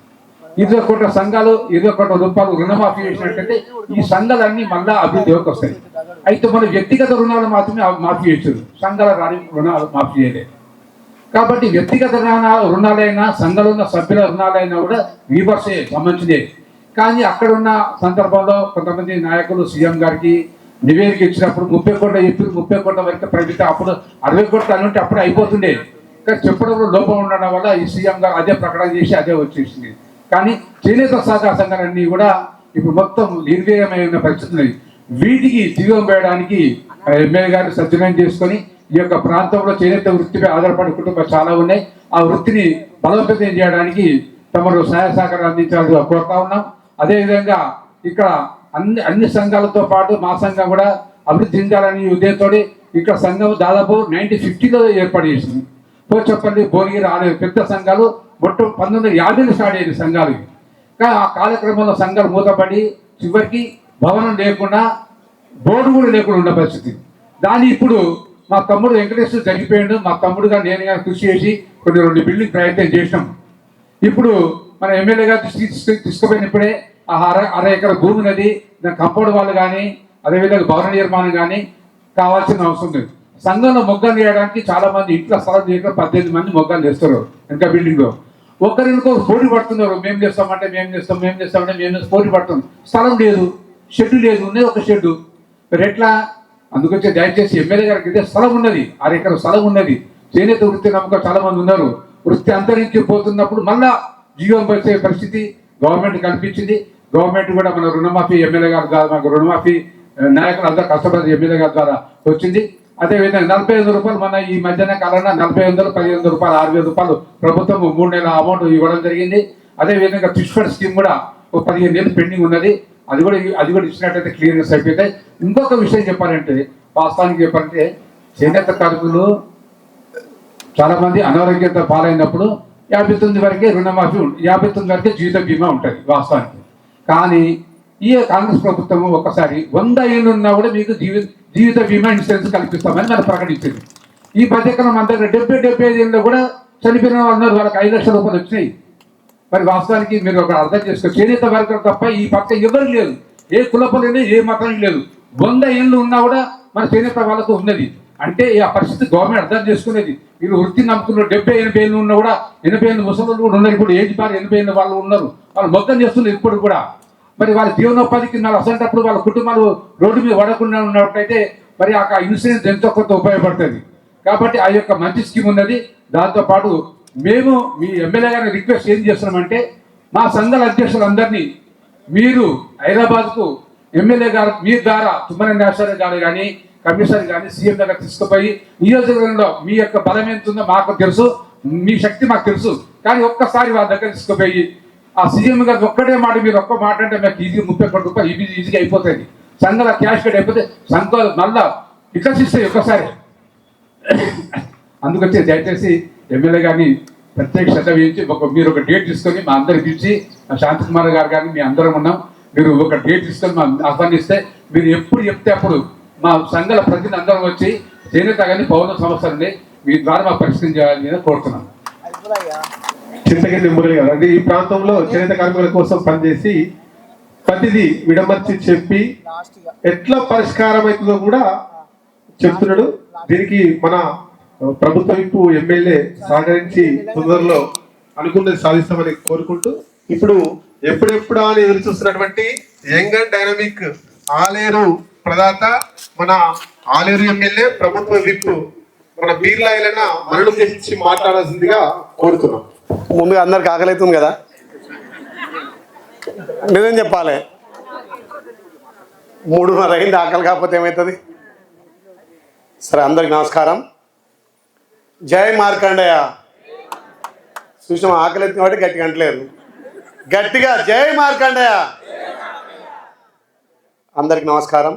20 కోట్ల సంఘాలు 20 కోట్ల రూపాయలు రుణమాఫీ చేసినట్టయితే ఈ సంఘాలన్నీ మళ్ళా అభివృద్ధిలోకి వస్తాయి. అయితే మన వ్యక్తిగత రుణాలు మాత్రమే మాఫీ చేశారు, సంఘాల రుణాలు మాఫీ చేయలేదు. కాబట్టి వ్యక్తిగత రుణాలైనా సంఘంలో ఉన్న సభ్యుల రుణాలైనా కూడా రీవర్సే సంబంధించినవి. కానీ అక్కడ ఉన్న సందర్భంలో కొంతమంది నాయకులు సీఎం గారికి నివేదిక ఇచ్చినప్పుడు 30 కోట్ల చెప్పి 30 కోట్ల వరకు ప్రభుత్వం అప్పుడు 60 కోట్లు అనుంటే అప్పుడే అయిపోతుండే. కానీ చెప్పడంలో లోపం ఉండడం వల్ల ఈ సీఎం గారు అదే ప్రకటన చేసి అదే వచ్చేసింది. కానీ చేనేత సహకార సంఘాలన్నీ కూడా ఇప్పుడు మొత్తం నిర్వీర్యమైన పరిస్థితి ఉన్నది. వీటికి జీవం వేయడానికి ఎమ్మెల్యే గారు సద్వినియోగం చేసుకొని ఈ యొక్క ప్రాంతంలో చేనేత వృత్తిపై ఆధారపడే కుటుంబాలు చాలా ఉన్నాయి. ఆ వృత్తిని బలోపేతం చేయడానికి తమరు సహాయ సహకారం అందించాలని కోరుతా ఉన్నాం. అదేవిధంగా ఇక్కడ అన్ని సంఘాలతో పాటు మా సంఘం కూడా అభివృద్ధి చెందాలని ఉద్దేశంతో ఇక్కడ సంఘం దాదాపు 1950లో ఏర్పాటు చేసింది. పోచపల్లి భువనగిరి ఆలయ పెద్ద సంఘాలు మొత్తం 1950లో స్టార్ట్ అయ్యింది సంఘాలు. కానీ ఆ కాలక్రమంలో సంఘాలు మూతపడి చివరికి భవనం లేకుండా బోర్డు కూడా లేకుండా ఉన్న పరిస్థితి. దాన్ని ఇప్పుడు మా తమ్ముడు వెంకటేశ్వర జరిగిపోయాడు. మా తమ్ముడుగా నేను కానీ కృషి చేసి కొన్ని 2 బిల్డింగ్ ప్రయత్నం చేసినాం. ఇప్పుడు మన ఎమ్మెల్యే గారు తీసుకుపోయినప్పుడే ఆ అర ఎకర భూమి ఉన్నది. దాని కంపౌండ్ వాళ్ళు కానీ అదేవిధంగా భవన నిర్మాణం కానీ కావాల్సిన అవసరం లేదు. సంఘంలో మొగ్గలు వేయడానికి చాలా మంది ఇంట్లో స్థలం చేయడం 18 మంది మొగ్గలు చేస్తారు ఇంకా బిల్డింగ్లో. ఒకరికో పోటీ పడుతున్నారు. మేము చేస్తామంటే మేము పోటీ పడుతున్నాం. స్థలం లేదు, షెడ్ లేదు, ఉన్నది ఒక షెడ్డు. మరి ఎట్లా? అందుకొచ్చే దయచేసి ఎమ్మెల్యే గారికి ఇదే స్థలం ఉన్నది, 6 ఎకరాల స్థలం ఉన్నది. చేనేత వృత్తి నమ్మకం చాలా మంది ఉన్నారు. వృత్తి అంతరించిపోతున్నప్పుడు మళ్ళా జీవం వచ్చే పరిస్థితి గవర్నమెంట్ కల్పించింది. గవర్నమెంట్ కూడా మన రుణమాఫీ ఎమ్మెల్యే గారి ద్వారా మాకు రుణమాఫీ నాయకులు అందరూ కష్టపడి ఎమ్మెల్యే గారి ద్వారా వచ్చింది. అదేవిధంగా 45 రూపాయలు మన ఈ మధ్యాహ్న కాలంలో 4500, 1500 రూపాయలు, 6000 రూపాయలు ప్రభుత్వం 3 నెలల అమౌంట్ ఇవ్వడం జరిగింది. అదేవిధంగా ఫిష్ స్కీమ్ కూడా ఒక 15 ఏళ్ళు పెండింగ్ ఉన్నది. అది కూడా ఇచ్చినట్టయితే క్లియర్నెస్ అయిపోతాయి. ఇంకొక విషయం చెప్పాలంటే, వాస్తవానికి చెప్పాలంటే చేనేత కార్మికులు చాలా మంది అనారోగ్యత పాలైనప్పుడు 59 వరకే రుణమాఫీ 59 వరకే జీవిత బీమా ఉంటుంది వాస్తవానికి. కానీ ఈ కాంగ్రెస్ ప్రభుత్వం ఒక్కసారి 100 ఏళ్ళు ఉన్నా కూడా మీకు జీవిత బీమా ఇన్సూరెన్స్ కల్పిస్తామని మనం ప్రకటించింది. ఈ పథకం మన దగ్గర 70-75 ఏళ్ళలో కూడా చనిపోయిన వాళ్ళు వాళ్ళకి 5 లక్షల రూపాయలు వచ్చినాయి. మరి వాస్తవానికి మీరు ఒక అర్థం చేసుకోవచ్చు, చేనేత వర్గం తప్ప ఈ పక్క ఎవరు లేదు, ఏ కులపలేదు, ఏ మతానికి లేదు. 100 ఏళ్ళు ఉన్నా కూడా మన చేనేత వాళ్ళకు ఉన్నది. అంటే ఆ పరిస్థితి గవర్నమెంట్ అర్థం చేసుకునేది. వీళ్ళు వృత్తి నమ్ముకున్నారు. 70-80 ఏళ్ళు ఉన్నా కూడా 80 ఏళ్ళు ముసలు కూడా ఉన్నారు. ఇప్పుడు ఏజ్ బార్ 80 ఏళ్ళ వాళ్ళు ఉన్నారు. వాళ్ళు మొత్తం చేస్తున్నారు ఇప్పుడు కూడా. మరి వాళ్ళ జీవనోపాధికి అసంటప్పుడు వాళ్ళ కుటుంబాలు రోడ్డు మీద పడకుండా ఉన్నట్టయితే మరి ఆ ఇన్సూరెన్స్ ఎంతో కొంత ఉపయోగపడుతుంది. కాబట్టి ఆ యొక్క మంచి స్కీమ్ ఉన్నది. దాంతోపాటు మేము మీ ఎమ్మెల్యే గారిని రిక్వెస్ట్ ఏం చేస్తున్నామంటే, మా సంఘాల అధ్యక్షులందరినీ మీరు హైదరాబాద్కు ఎమ్మెల్యే గారు మీ ద్వారా సుబ్రహ్మణ్యేశ్వర గారు కానీ కమిషనర్ కానీ సీఎం దగ్గర తీసుకుపోయి నియోజకవర్గంలో మీ యొక్క బలం ఎంత ఉందో మాకు తెలుసు, మీ శక్తి మాకు తెలుసు. కానీ ఒక్కసారి వాళ్ళ దగ్గర తీసుకుపోయి ఆ సీఎం గారు ఒక్కటే మాట, మీరు ఒక్క మాట అంటే మాకు ఈజీగా 30 కోట్ల రూపాయలు ఈజీగా అయిపోతుంది. సంఘాల క్యాష్ కట్ అయిపోతే సంఘాలు మళ్ళా వికసిస్తాయి ఒక్కసారి. అందుకొచ్చి దయచేసి ఎమ్మెల్యే గారిని ప్రత్యేక శ్రద్ధ వహించి మీరు ఒక డేట్ తీసుకొని మా అందరికి ఇచ్చి, శాంతికుమార్ గారు కానీ మీ అందరం ఉన్నాం, మీరు ఒక డేట్ తీసుకొని మా ఆహ్వానిస్తే మీరు ఎప్పుడు చెప్తే అప్పుడు మా సంఘాల ప్రతినిధులు అందరం వచ్చి చేనేత కానీ పౌర సమస్యలని మీ ద్వారా మా పరిష్కరించాలని కోరుతున్నాను. చింతగిరి మురళి గారు అంటే ఈ ప్రాంతంలో చేనేత కార్మికుల కోసం పనిచేసి ప్రతిదీ విడమర్చి చెప్పి ఎట్లా పరిష్కారం అవుతుందో కూడా చెప్తున్నాడు. దీనికి మన ప్రభుత్వ వైపు ఎమ్మెల్యే సహకరించి తొందరలో అనుకున్నది సాధిస్తామని కోరుకుంటూ, ఇప్పుడు ఎప్పుడెప్పుడా అని ఎదురు చూస్తున్నటువంటి యంగ్ అండ్ డైనమిక్ ఆలేరు ప్రదాత మన ఆలేరు ఎమ్మెల్యే ప్రభుత్వ విప్ మన బీర్లా ఐలన్న మనలు ఉద్దేశించి మాట్లాడాల్సిందిగా కోరుతున్నాం. ముందుగా అందరికి ఆకలి అవుతుంది కదా, నిజం చెప్పాలి. 3:30 అయింది, ఆకలి కాకపోతే ఏమవుతుంది? సరే, అందరికి నమస్కారం. జై మార్కండేయ. చూసిన ఆకలి ఎత్తిన వాటి గట్టిగా అంటలేరు, గట్టిగా జై మార్కండేయ. అందరికి నమస్కారం.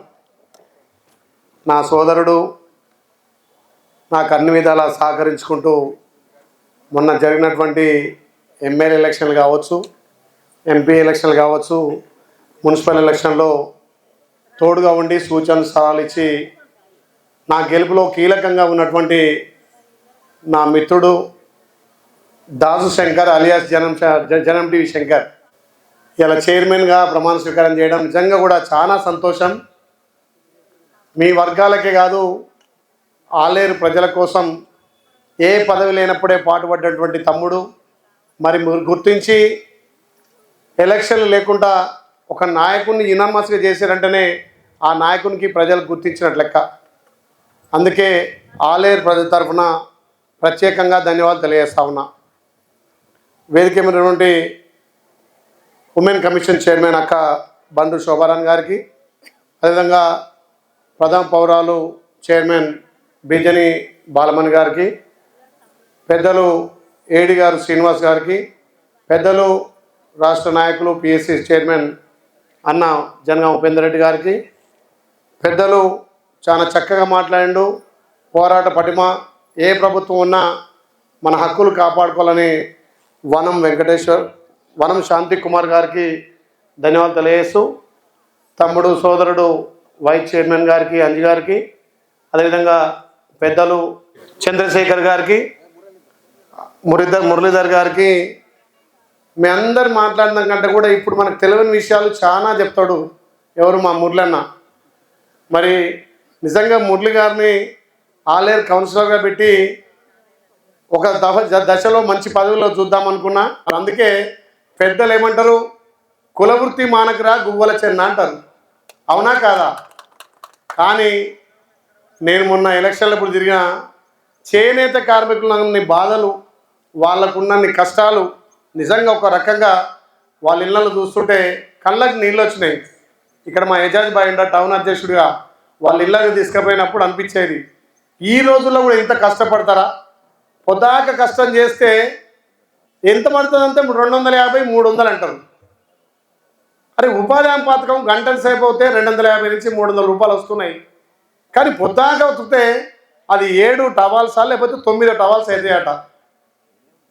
నా సోదరుడు నాకు అన్ని విధాలా సహకరించుకుంటూ మొన్న జరిగినటువంటి ఎమ్మెల్యే ఎలక్షన్లు కావచ్చు, ఎంపీ ఎలక్షన్లు కావచ్చు, మున్సిపల్ ఎలక్షన్లో తోడుగా ఉండి సూచనలు సలహాలు ఇచ్చి నా గెలుపులో కీలకంగా ఉన్నటువంటి నా మిత్రుడు దాసు శంకర్ అలియాస్ జనం టీవీ శంకర్ ఇలా చైర్మన్గా ప్రమాణ స్వీకారం చేయడం నిజంగా కూడా చాలా సంతోషం. మీ వర్గాలకే కాదు, ఆలేరు ప్రజల కోసం ఏ పదవి లేనప్పుడే పాటుపడ్డటువంటి తమ్ముడు మరి గుర్తించి ఎలక్షన్లు లేకుండా ఒక నాయకుడిని యునామస్గా చేశారంటేనే ఆ నాయకునికి ప్రజలు గుర్తించినట్లు లెక్క. అందుకే ఆలేరు ప్రజల తరఫున ప్రత్యేకంగా ధన్యవాదాలు తెలియజేస్తా ఉన్నా. వేదిక మీద ఉన్నటువంటి ఉమెన్ కమిషన్ చైర్మన్ అక్క బండు శోభారాణి గారికి, అదేవిధంగా ప్రథమ పౌరాలు చైర్మన్ బిజని బాలమణి గారికి, పెద్దలు ఏడి గారు శ్రీనివాస్ గారికి, పెద్దలు రాష్ట్ర నాయకులు పిఎస్సి చైర్మన్ అన్న జనగాం ఉపేందర్ రెడ్డి గారికి, పెద్దలు చాలా చక్కగా మాట్లాడిండు. పోరాట పటిమ, ఏ ప్రభుత్వం ఉన్నా మన హక్కులు కాపాడుకోవాలని వనం శాంతి కుమార్ గారికి ధన్యవాదాలు తెలియజేస్తూ, తమ్ముడు సోదరుడు వైస్ చైర్మన్ గారికి అంజి గారికి, అదేవిధంగా పెద్దలు చంద్రశేఖర్ గారికి, మురళీధర్ గారికి, మీ అందరు మాట్లాడిన కంటే కూడా ఇప్పుడు మనకు తెలియని విషయాలు చాలా చెప్తాడు ఎవరు మా మురళన్న. మరి నిజంగా మురళి గారిని ఆలేరు కౌన్సిలర్గా పెట్టి ఒక దశలో మంచి పదవిలో చూద్దాం అనుకున్నా. అందుకే పెద్దలు ఏమంటారు, కులవృత్తి మానకరా గువ్వల చెన్న అంటారు, అవునా కాదా? కానీ నేను మొన్న ఎలక్షన్లప్పుడు తిరిగిన చేనేత కార్మికులని బాధలు, వాళ్ళకున్నన్ని కష్టాలు నిజంగా ఒక రకంగా వాళ్ళ ఇళ్ళను చూస్తుంటే కళ్ళకి నీళ్ళు వచ్చినాయి. ఇక్కడ మా యజాజ్ బాయ్ టౌన్ అధ్యక్షుడిగా వాళ్ళ ఇళ్ళకి తీసుకుపోయినప్పుడు అనిపించేది, ఈ రోజుల్లో కూడా ఇంత కష్టపడతారా? పొద్దాక కష్టం చేస్తే ఎంత పడుతుందంటే 250, 300 అంటారు. అరే ఉపాధి హామీ పథకం గంటల సేపు అవుతే 250 నుంచి 300 రూపాయలు వస్తున్నాయి. కానీ పొద్దాక అవుతుంటే అది 7 టవాల్సా లేకపోతే 9 టవాల్స్ అవుతాయట.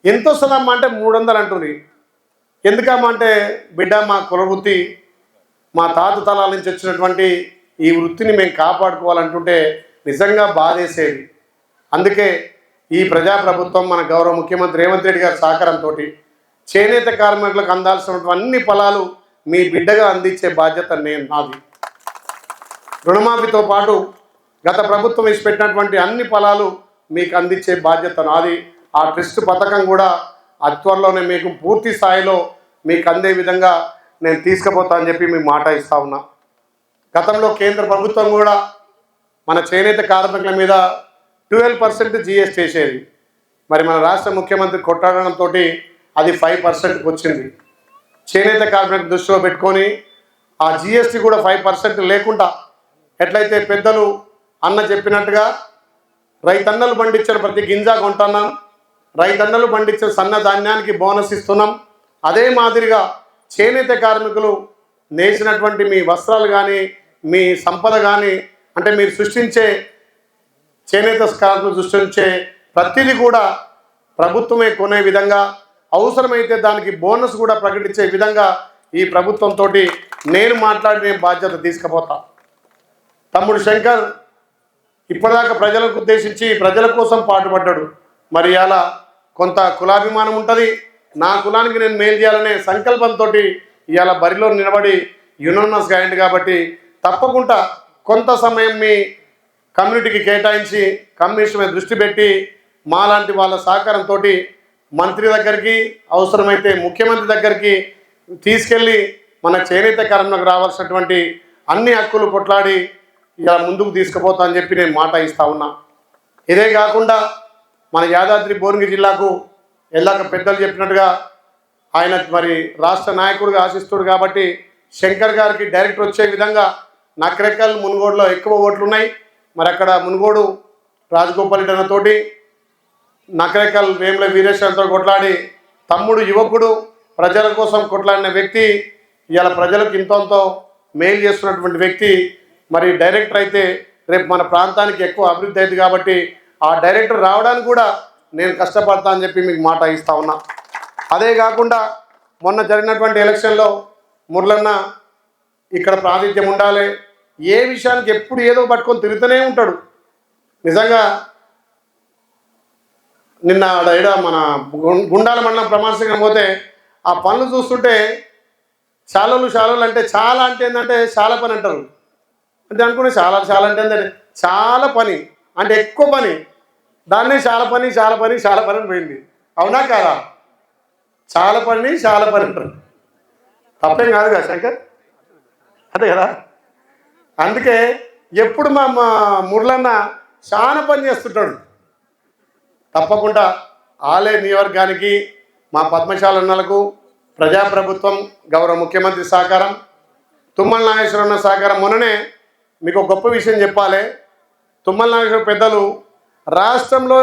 ఎంత వస్తుందమ్మా అంటే 300 అంటుంది. ఎందుకమ్మా అంటే బిడ్డ మా కులవృత్తి, మా తాత తలాల నుంచి వచ్చినటువంటి ఈ వృత్తిని మేము కాపాడుకోవాలంటుంటే నిజంగా బాధేసేది. అందుకే ఈ ప్రజాప్రభుత్వం మన గౌరవ ముఖ్యమంత్రి రేవంత్ రెడ్డి గారి సహకారంతో చేనేత కార్మికులకు అందాల్సినటువంటి అన్ని ఫలాలు మీ బిడ్డగా అందించే బాధ్యత నాది. రుణమాఫీతో పాటు గత ప్రభుత్వం ఇచ్చిపెట్టినటువంటి అన్ని ఫలాలు మీకు అందించే బాధ్యత నాది. ఆ ట్రస్ట్ పథకం కూడా అతి త్వరలోనే మీకు పూర్తి స్థాయిలో మీకు అందే విధంగా నేను తీసుకుపోతా అని చెప్పి మీకు మాట ఇస్తా ఉన్నా. గతంలో కేంద్ర ప్రభుత్వం కూడా మన చేనేత కార్మికుల మీద 12% GST వేసేది. మరి మన రాష్ట్ర ముఖ్యమంత్రి కొట్టాడడంతో అది 5%కి వచ్చింది. చేనేత కార్మికుల దృష్టిలో పెట్టుకొని ఆ GST కూడా 5% లేకుండా ఎట్లయితే పెద్దలు అన్న చెప్పినట్టుగా రైతన్నలు పండించిన ప్రతి గింజ కొంటున్నాం, రైతన్నలు పండించిన సన్న ధాన్యానికి బోనస్ ఇస్తున్నాం. అదే మాదిరిగా చేనేత కార్మికులు నేసినటువంటి మీ వస్త్రాలు కానీ మీ సంపద కానీ అంటే మీరు సృష్టించే చేనేత కార్మికులు సృష్టించే ప్రతిదీ కూడా ప్రభుత్వమే కొనే విధంగా, అవసరమైతే దానికి బోనస్ కూడా ప్రకటించే విధంగా ఈ ప్రభుత్వంతో నేను మాట్లాడిన బాధ్యత తీసుకుపోతా. తమ్ముడు శంకర్ ఇప్పటిదాకా ప్రజలకు ఉద్దేశించి ప్రజల కోసం పాటుపడ్డాడు. మరి అలా కొంత కులాభిమానం ఉంటుంది, నా కులానికి నేను మేలు చేయాలనే సంకల్పంతో ఇవాళ బరిలో నిలబడి యునానిమస్గా అయింది. కాబట్టి తప్పకుండా కొంత సమయం మీ కమ్యూనిటీకి కేటాయించి కమ్యూనిస్ట్ మీద దృష్టి పెట్టి మాలాంటి వాళ్ళ సహకారంతో మంత్రి దగ్గరికి అవసరమైతే ముఖ్యమంత్రి దగ్గరికి తీసుకెళ్ళి మన చేనేత కార్మికులకు రావాల్సినటువంటి అన్ని హక్కులు కొట్లాడి ఇలా ముందుకు తీసుకుపోతా అని చెప్పి నేను మాట ఇస్తా ఉన్నా. ఇదే కాకుండా మన యాదాద్రి భువనగిరి జిల్లాకు ఎల్లాక పెద్దలు చెప్పినట్టుగా ఆయన మరి రాష్ట్ర నాయకుడిగా ఆశిస్తుడు కాబట్టి శంకర్ గారికి డైరెక్టర్ వచ్చే విధంగా నకరేకల్ మునుగోడులో ఎక్కువ ఓట్లు ఉన్నాయి. మరి అక్కడ మునుగోడు రాజగోపాల్ రెడ్డి నకరేకల్ వేముల వీరేశ్వరంతో కొట్లాడి తమ్ముడు యువకుడు ప్రజల కోసం కొట్లాడిన వ్యక్తి ఇవాళ ప్రజలకు ఇంతంతో మేలు చేస్తున్నటువంటి వ్యక్తి మరి డైరెక్టర్ అయితే రేపు మన ప్రాంతానికి ఎక్కువ అభివృద్ధి అయింది కాబట్టి ఆ డైరెక్టర్ రావడానికి కూడా నేను కష్టపడతా అని చెప్పి మీకు మాట ఇస్తా ఉన్నా. అదే కాకుండా మొన్న జరిగినటువంటి ఎలక్షన్లో మురళన్న ఇక్కడ ప్రాతినిధ్యం ఉండాలి, ఏ విషయానికి ఎప్పుడు ఏదో పట్టుకొని తిరుగుతూనే ఉంటాడు. నిజంగా నిన్న ఆడ మన గుండాల మండలం ప్రమాణంగా పోతే ఆ పనులు చూస్తుంటే శాలలు అంటే చాలా అంటే ఏంటంటే చాలా పని అంటారు. అంటే అనుకునే చాలా అంటే ఏంటంటే చాలా పని అంటే ఎక్కువ పని, దాన్నే చాలా పని అని పోయింది. అవునా కాదా? చాలా పని అంటారు. తప్పేం కాదు కదా శంకర్, అదే కదా. అందుకే ఎప్పుడు మా మురళన్న చాలా పని చేస్తుంటాడు. తప్పకుండా ఆలయ నియోజకవర్గానికి మా పద్మశాల అన్నలకు ప్రజాప్రభుత్వం గౌరవ ముఖ్యమంత్రి సహకారం, తుమ్మల నాగేశ్వరన్న సహకారం. మొన్ననే మీకు ఒక గొప్ప విషయం చెప్పాలి. తుమ్మల నాగేశ్వర పెద్దలు రాష్ట్రంలో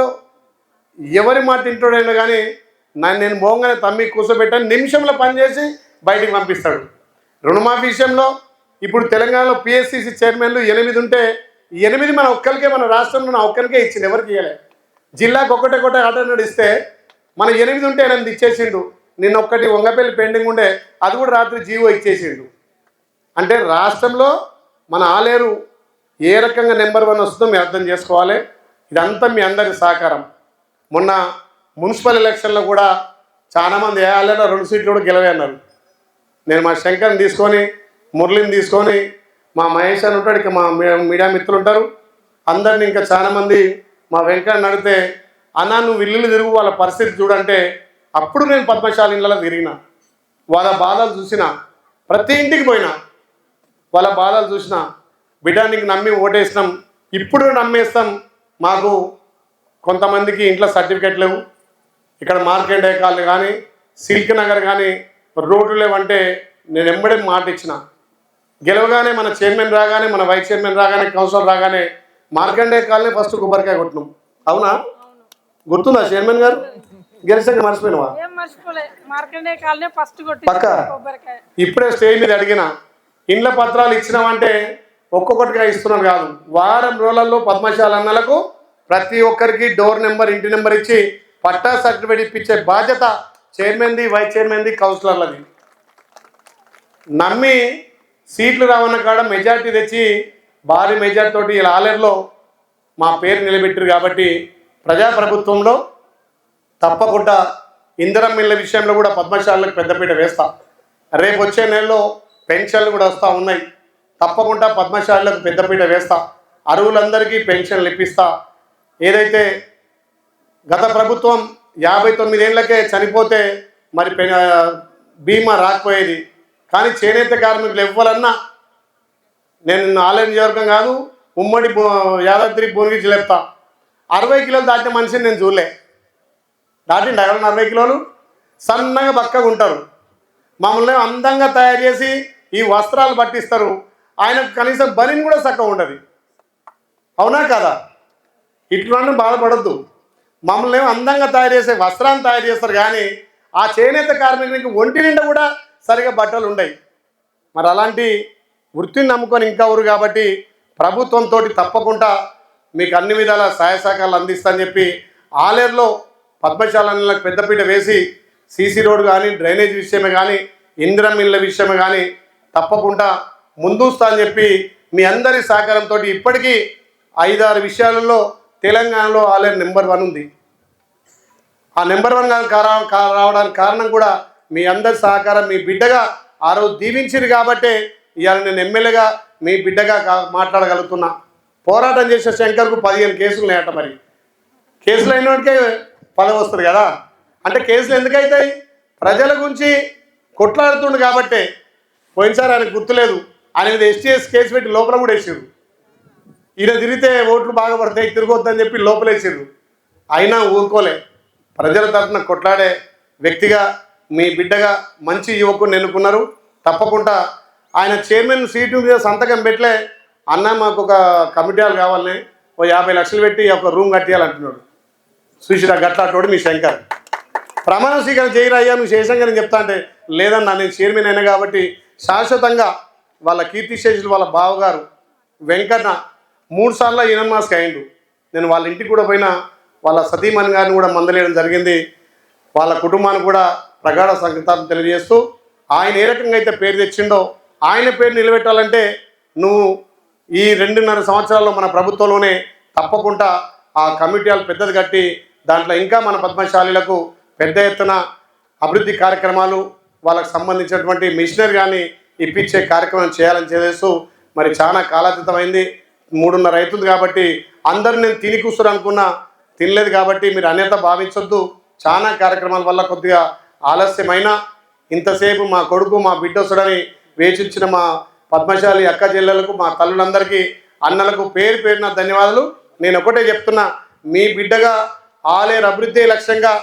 ఎవరి మాట తింటాడైనా కానీ నేను మోగానే తమ్మి కూర్చోబెట్టాను, నిమిషంలో పనిచేసి బయటికి పంపిస్తాడు. రుణమాఫీ విషయంలో ఇప్పుడు తెలంగాణలో పిఎస్సిసి చైర్మన్లు 8 ఉంటే 8 మన ఒక్కరికే, మన రాష్ట్రంలో ఒక్కరికే ఇచ్చింది, ఎవరికి ఇవ్వలే. జిల్లాకు ఒకటే ఆటో నడిస్తే మన 8 ఉంటే 8 ఇచ్చేసిండు. నిన్న ఒక్కటి వంగపల్లి పెండింగ్ ఉండే, అది కూడా రాత్రి జీవో ఇచ్చేసిండు. అంటే రాష్ట్రంలో మన ఆలేరు ఏ రకంగా నెంబర్ 1 వస్తుందో మీరు అర్థం చేసుకోవాలి. ఇదంతా మీ అందరి సహకారం. మొన్న మున్సిపల్ ఎలక్షన్లో కూడా చాలామంది ఆలేరులో 2 సీట్లు కూడా గెలవే అన్నారు. నేను మా శంకర్ని తీసుకొని, మురళిని తీసుకొని, మా మహేష్ అని ఉంటాడు, ఇక మా మీడియా మిత్రులు ఉంటారు, అందరినీ ఇంకా చాలామంది మా వెంకన్న అడిగితే అన్నా నువ్వు ఇల్లు తిరుగు, వాళ్ళ పరిస్థితి చూడంటే అప్పుడు నేను పద్మశాలి ఇళ్ళలో తిరిగిన, వాళ్ళ బాధలు చూసిన, ప్రతి ఇంటికి పోయినా వాళ్ళ బాధలు చూసిన. బిడ్డ నీకు నమ్మి ఓటేసినాం, ఇప్పుడు నమ్మేస్తాం, మాకు కొంతమందికి ఇంట్లో సర్టిఫికెట్ లేవు, ఇక్కడ మార్కెండే కాలనీ కానీ సిల్క్ నగర్ కానీ రోడ్లు లేవంటే నేను ఎంబడే మాట ఇచ్చిన. గెలవగానే మన చైర్మన్ రాగానే, మన వైస్ చైర్మన్ రాగానే, కౌన్సిలర్ రాగానే మార్కండే కాలనీ ఫస్ట్ కొబ్బరికాయ కొట్టినాం. అవునా? గుర్తుందా చైర్మన్ గారు? గెలిచాక మర్చిపోయినావా? పక్క ఇప్పుడే స్టేజ్ మీద అడిగిన ఇండ్ల పత్రాలు ఇచ్చినామంటే ఒక్కొక్కటిగా ఇస్తున్నాను కాదు, వారం రోజులలో పద్మశాల అన్నలకు ప్రతి ఒక్కరికి డోర్ నెంబర్, ఇంటి నెంబర్ ఇచ్చి పట్టా సర్టిఫికేట్ ఇప్పించే బాధ్యత చైర్మన్ది, వైస్ చైర్మన్ది, కౌన్సిలర్లది. నమ్మి సీట్లు రావన్న కాడ మెజార్టీ తెచ్చి భారీ మెజార్టీ తోటి ఇలా ఆలేరులో మా పేరు నిలబెట్టారు. కాబట్టి ప్రజాప్రభుత్వంలో తప్పకుండా ఇందిరమ్మ ఇళ్ళ విషయంలో కూడా పద్మశాలకు పెద్దపీట వేస్తా. రేపు వచ్చే నెలలో పెన్షన్లు కూడా వస్తూ ఉన్నాయి, తప్పకుండా పద్మశాలకు పెద్దపీట వేస్తా. అర్హులందరికీ పెన్షన్లు ఇప్పిస్తా. ఏదైతే గత ప్రభుత్వం 59 ఏళ్ళకే చనిపోతే మరి బీమా రాకపోయేది, కానీ చేనేత కార్మికులు ఇవ్వాలన్నా నేను ఆలయ నియోజకవర్గం కాదు, ఉమ్మడి యాదాద్రి భువనగిరి జిల్లా 60 కిలోలు దాటిన మనిషిని నేను చూడలే. దాటిండి ఎవరన్నా 60 కిలోలు? సన్నగా బక్కగా ఉంటారు. మమ్మల్ని అందంగా తయారు చేసి ఈ వస్త్రాలు పట్టిస్తారు, ఆయనకు కనీసం బనిని కూడా చక్కగా ఉండదు. అవునా కదా? ఇట్లా బాధపడద్దు. మమ్మల్ని అందంగా తయారు చేసే వస్త్రాన్ని తయారు చేస్తారు, కానీ ఆ చేనేత కార్మికునికి ఒంటి నిండా కూడా సరిగా బట్టలు ఉండయి. మరి అలాంటి వృత్తిని నమ్ముకొని ఇంకా ఊరు కాబట్టి ప్రభుత్వంతో తప్పకుండా మీకు అన్ని విధాల సహాయ సహకారాలు అందిస్తా అని చెప్పి ఆలేరులో పద్మశాలకు పెద్దపీట వేసి సీసీ రోడ్ కానీ, డ్రైనేజ్ విషయమే కానీ, ఇందిరమ్మ ఇళ్ళ విషయమే కానీ తప్పకుండా ముందుస్తా అని చెప్పి మీ అందరి సహకారంతో ఇప్పటికీ 5-6 విషయాలలో తెలంగాణలో ఆలేరు నెంబర్ 1 ఉంది. ఆ నెంబర్ 1 రావడానికి కారణం కూడా మీ అందరి సహకారం. మీ బిడ్డగా ఆ రోజు దీవించింది కాబట్టే ఇవాళ నేను ఎమ్మెల్యేగా మీ బిడ్డగా మాట్లాడగలుగుతున్నా. పోరాటం చేసే శంకర్కు 15 కేసులు నేట. మరి కేసులు అయినోడికే పదవి వస్తుంది కదా. అంటే కేసులు ఎందుకు అవుతాయి? ప్రజల గురించి కొట్లాడుతుండు కాబట్టే. పోయినసారి ఆయనకు గుర్తులేదు, ఆయన మీద STS కేసు పెట్టి లోపల కూడా వేసారు. ఈయన తిరిగితే ఓట్లు బాగా పడతాయి, తిరగొద్దని చెప్పి లోపలేసారు. అయినా ఊరుకోలే. ప్రజల తరఫున కొట్లాడే వ్యక్తిగా మీ బిడ్డగా మంచి యువకుని ఎన్నుకున్నారు. తప్పకుండా ఆయన చైర్మన్ సీటు మీద సంతకం పెట్టలే, అన్న మాకు ఒక కమిటీ హాల్ కావాలని ఓ 50 లక్షలు పెట్టి ఒక రూమ్ కట్టియాలంటున్నాడు. చూసిరా గట్లాటోడు మీ శంకర్. ప్రమాణ స్వీకారం చేయరయ్యా నువ్వు శేషంకర్ చెప్తా అంటే, లేదన్నా నేను చైర్మన్ అయినా కాబట్టి శాశ్వతంగా వాళ్ళ కీర్తిశేషులు వాళ్ళ బావగారు వెంకన్న 3 సార్లు యూనమాస్కి అయిండు. నేను వాళ్ళ ఇంటికి కూడా పోయినా, వాళ్ళ సతీమణి గారిని కూడా మందలేయడం జరిగింది. వాళ్ళ కుటుంబానికి కూడా ప్రగాఢ సంకేతాలు తెలియజేస్తూ ఆయన ఏ రకంగా అయితే పేరు తెచ్చిండో ఆయన పేరు నిలబెట్టాలంటే నువ్వు ఈ 2.5 సంవత్సరాల్లో మన ప్రభుత్వంలోనే తప్పకుండా ఆ కమిటీలు పెద్దది కట్టి దాంట్లో ఇంకా మన పద్మశాలీలకు పెద్ద ఎత్తున అభివృద్ధి కార్యక్రమాలు వాళ్ళకు సంబంధించినటువంటి మిషనరీ కానీ ఇప్పించే కార్యక్రమం చేయాలని చేస్తూ మరి చాలా కాలాతీతమైంది. 3.5 అవుతుంది కాబట్టి అందరూ నేను తిని కూర్చొని అనుకున్నా, తినలేదు కాబట్టి మీరు అన్యత భావించొద్దు. చాలా కార్యక్రమాల వల్ల కొద్దిగా ఆలస్యమైన ఇంతసేపు మా కొడుకు మా బిడ్డ వస్తాడని వేచించిన మా పద్మశాలి అక్క చెల్లెలకు మా తల్లులందరికీ అన్నలకు పేరు పేరున ధన్యవాదాలు. నేను ఒకటే చెప్తున్నా, మీ బిడ్డగా ఆలేరు అభివృద్ధి లక్ష్యంగా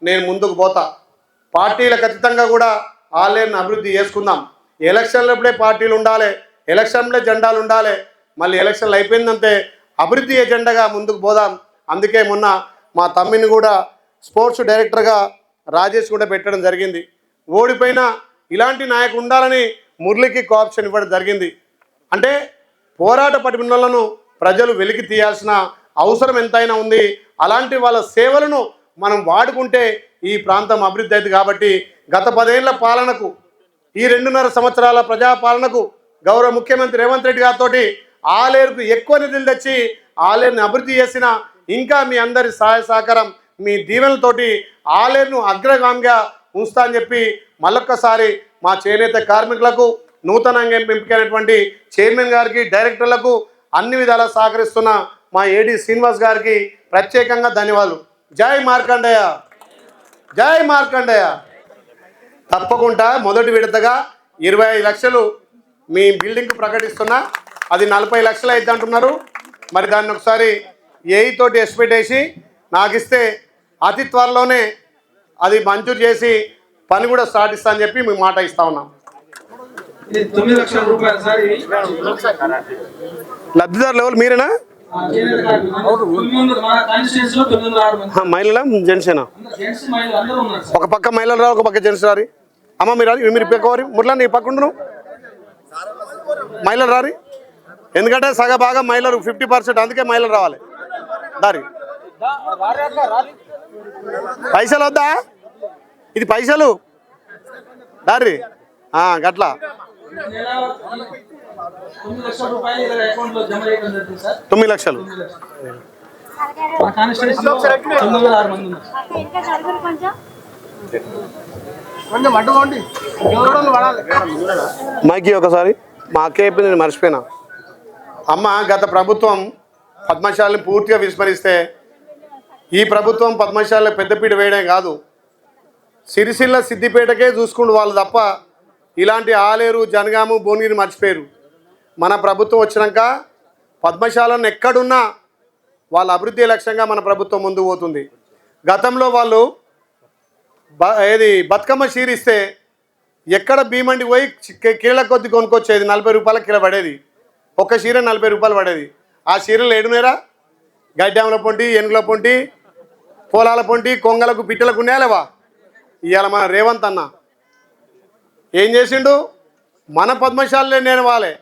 నేను ముందుకు పోతా. పార్టీలకు అతీతంగా కూడా ఆలేరుని అభివృద్ధి చేసుకుందాం. ఎలక్షన్లప్పుడే పార్టీలు ఉండాలి, ఎలక్షన్లే జెండాలు ఉండాలి. మళ్ళీ ఎలక్షన్లు అయిపోయిందంటే అభివృద్ధి ఎజెండాగా ముందుకు పోదాం. అందుకే మొన్న మా తమ్మిని కూడా స్పోర్ట్స్ డైరెక్టర్గా రాజేష్ కూడా పెట్టడం జరిగింది. ఓడిపోయినా ఇలాంటి నాయకుడు ఉండాలని మురళికి కోఆప్షన్ ఇవ్వడం జరిగింది. అంటే పోరాట పటిమలను ప్రజలు వెలికి తీయాల్సిన అవసరం ఎంతైనా ఉంది. అలాంటి వాళ్ళ సేవలను మనం వాడుకుంటే ఈ ప్రాంతం అభివృద్ధి అవుతుంది. కాబట్టి గత 10 ఏళ్ల పాలనకు, ఈ 2.5 సంవత్సరాల ప్రజాపాలనకు గౌరవ ముఖ్యమంత్రి రేవంత్ రెడ్డి గారితో ఆలేరుకు ఎక్కువ నిధులు తెచ్చి ఆలేరుని అభివృద్ధి చేసిన, ఇంకా మీ అందరి సహాయ సహకారం మీ దీవెనలతోటి ఆలేరును అగ్రగామిగా ఉంచుతా అని చెప్పి మళ్ళొక్కసారి మా చేనేత కార్మికులకు, నూతనంగా ఎంపికైనటువంటి చైర్మన్ గారికి, డైరెక్టర్లకు అన్ని విధాలా సహకరిస్తున్న మా ఏడి శ్రీనివాస్ గారికి ప్రత్యేకంగా ధన్యవాదాలు. జై మార్కండేయ, జై మార్కండేయ. తప్పకుండా మొదటి విడతగా 25 లక్షలు మీ బిల్డింగ్కు ప్రకటిస్తున్నా, అది 40 లక్షలు అయితే అంటున్నారు. మరి దాన్ని ఒకసారి ఏఈ తోటి ఎస్టిమేట్ వేసి నాకు ఇస్తే అతి త్వరలోనే అది మంజూరు చేసి పని కూడా స్టార్ట్ ఇస్తా అని చెప్పి మేము మాట ఇస్తా ఉన్నాం. 9 లక్షల రూపాయలు సార్. లబ్ధిదారులు ఎవరు మీరేనా? మహిళల జెంట్సేనా? ఒక పక్క మహిళలు రారు, ఒక పక్క జెంట్స్ రారి. అమ్మ మీరు పక్కవారి ముట్లా నీ పక్క ఉండు. మహిళలు రారి, ఎందుకంటే సగ బాగా మహిళలు 50%, అందుకే మహిళలు రావాలి. దారి పైసలు వద్దా? ఇది పైసలు దారి గట్లా 9 లక్షలు. మైకి ఒకసారి మా అక్క చెప్పింది నేను మర్చిపోయినా. అమ్మ గత ప్రభుత్వం పద్మశాలని పూర్తిగా విస్మరిస్తే ఈ ప్రభుత్వం పద్మశాలకు పెద్దపీట వేయడం కాదు, సిరిసిల్ల సిద్దిపేటకే చూసుకుంటూ వాళ్ళు తప్ప ఇలాంటి ఆలేరు, జనగాము, భువనగిరి మర్చిపోయారు. మన ప్రభుత్వం వచ్చినాక పద్మశాలను ఎక్కడున్నా వాళ్ళ అభివృద్ధి లక్ష్యంగా మన ప్రభుత్వం ముందుకు పోతుంది. గతంలో వాళ్ళు బతుకమ్మ చీరిస్తే ఎక్కడ భీమండి పోయి కీళ్ళ కొద్ది కొనుక్కొచ్చేది, 40 రూపాయల కిలో పడేది. ఒక్క చీర 40 రూపాయలు పడేది. ఆ చీరలు ఏడునేరా? గడ్డాముల పొంటి, ఏనుగుల పొంటి, పొలాల పొంటి, కొంగలకు, పిట్టలకు ఉన్నాయలేవా? ఇవాళ మన రేవంత్ అన్న ఏం చేసిండు? మన పద్మశాలలే నేనవాలే,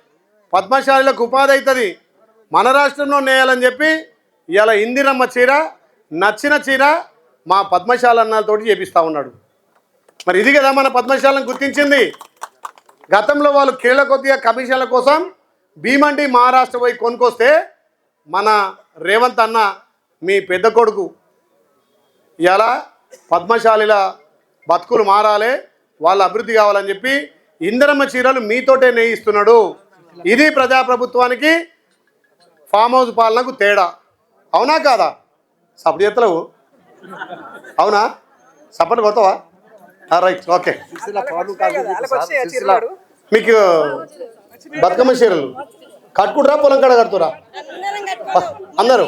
పద్మశాలకు ఉపాధి అవుతుంది, మన రాష్ట్రంలో నేయాలని చెప్పి ఇవాళ ఇందిరమ్మ చీర, నచ్చిన చీర మా పద్మశాల అన్నాలతోటి చేపిస్తూ ఉన్నాడు. మరి ఇది కదా మన పద్మశాలను గుర్తించింది. గతంలో వాళ్ళు కీళ్ళ కొద్దిగా కమిషన్ల కోసం భీమండి మహారాష్ట్ర పోయి కొనుక్కొస్తే మన రేవంత్ అన్న మీ పెద్ద కొడుకు ఇలా పద్మశాలిల బతుకులు మారాలి, వాళ్ళ అభివృద్ధి కావాలని చెప్పి ఇందిరమ్మ చీరలు మీతోటే నేయిస్తున్నాడు. ఇది ప్రజాప్రభుత్వానికి ఫామ్ హౌస్ పాలనకు తేడా. అవునా కాదా? సపోర్ట్ చేస్తలేవు? అవునా? సపోర్ట్ కొడతావా? Right, okay. మీకు బతుకమ్మ చీరలు కట్టుకుంటారా పొలం కాడ కడుతురా అందరూ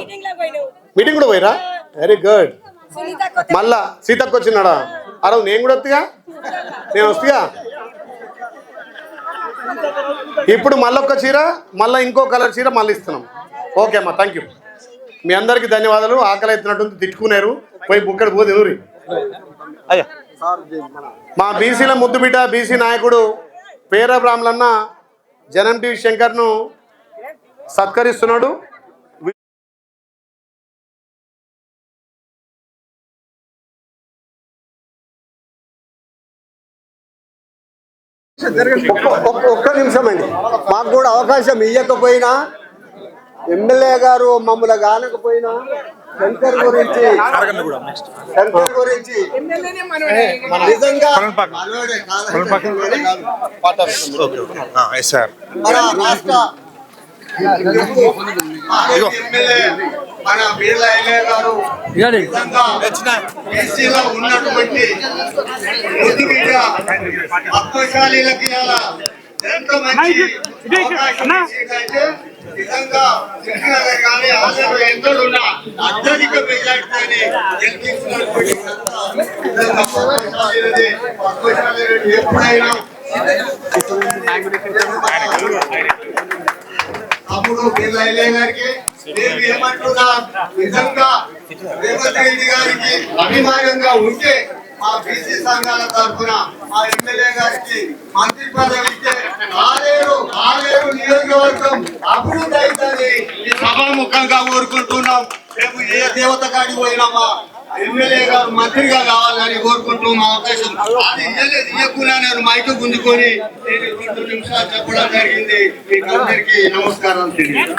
మీటింగ్ కూడా పోయిరా వెరీ గుడ్ మళ్ళా సీతకు వచ్చినాడా అరవు నేను కూడా వస్తుగా నేను వస్తుగా ఇప్పుడు మళ్ళొక్క చీర మళ్ళీ ఇంకో కలర్ చీర మళ్ళీ ఇస్తున్నాం ఓకే అమ్మా థ్యాంక్ యూ మీ అందరికీ ధన్యవాదాలు ఆకలి అవుతున్నట్టు తిట్టుకున్నారు పోయి బుక్కడ పోతే ఊరి అయ్యా మా బీసీల ముద్దు బిడ్డ బీసీ నాయకుడు పేర బ్రాహ్మణన్న జనం టీవీ శంకర్ను సత్కరిస్తున్నాడు ఒక్క నిమిషం అండి మాకు కూడా అవకాశం ఇవ్వకపోయినా ఎమ్మెల్యే గారు మమ్మల్ని కానకపోయినా శంకర్ గురించి నిజంగా మన రాష్ట్ర మన బిర్లా ఎమ్మెల్యే గారు ఎస్సీలో ఉన్నటువంటి పద్మశాలీలకి ఎంత మంచి నిజంగా కానీ ఆశలు ఎంతో ఉన్న అత్యధిక మెజార్టీని గెలిపించినటువంటి ఎప్పుడైనా తమ్ముడు బిర్లా ఎమ్మెల్యే గారికి నేను ఏమంటున్నా నిజంగా రేవంత్ రెడ్డి గారికి అభిమానంగా ఉంటే మా బీసీ సంఘాల తరఫున మా ఎమ్మెల్యే గారికి మంత్రి పదవి ఇస్తే ఆలేరు నియోజకవర్గం అభివృద్ధి అవుతుంది ఈ సభాముఖంగా కోరుకుంటున్నాం రేపు ఏ దేవత కాడికి పోయినా మా ఎమ్మెల్యే గారు మంత్రిగా కావాలని కోరుకుంటూ మా అవకాశం అది ఇయ్యకుండా నేను మైకు గుంజుకొని నేను 2 నిమిషాలు చెప్పడం జరిగింది మీకు అందరికీ నమస్కారం తెలియదు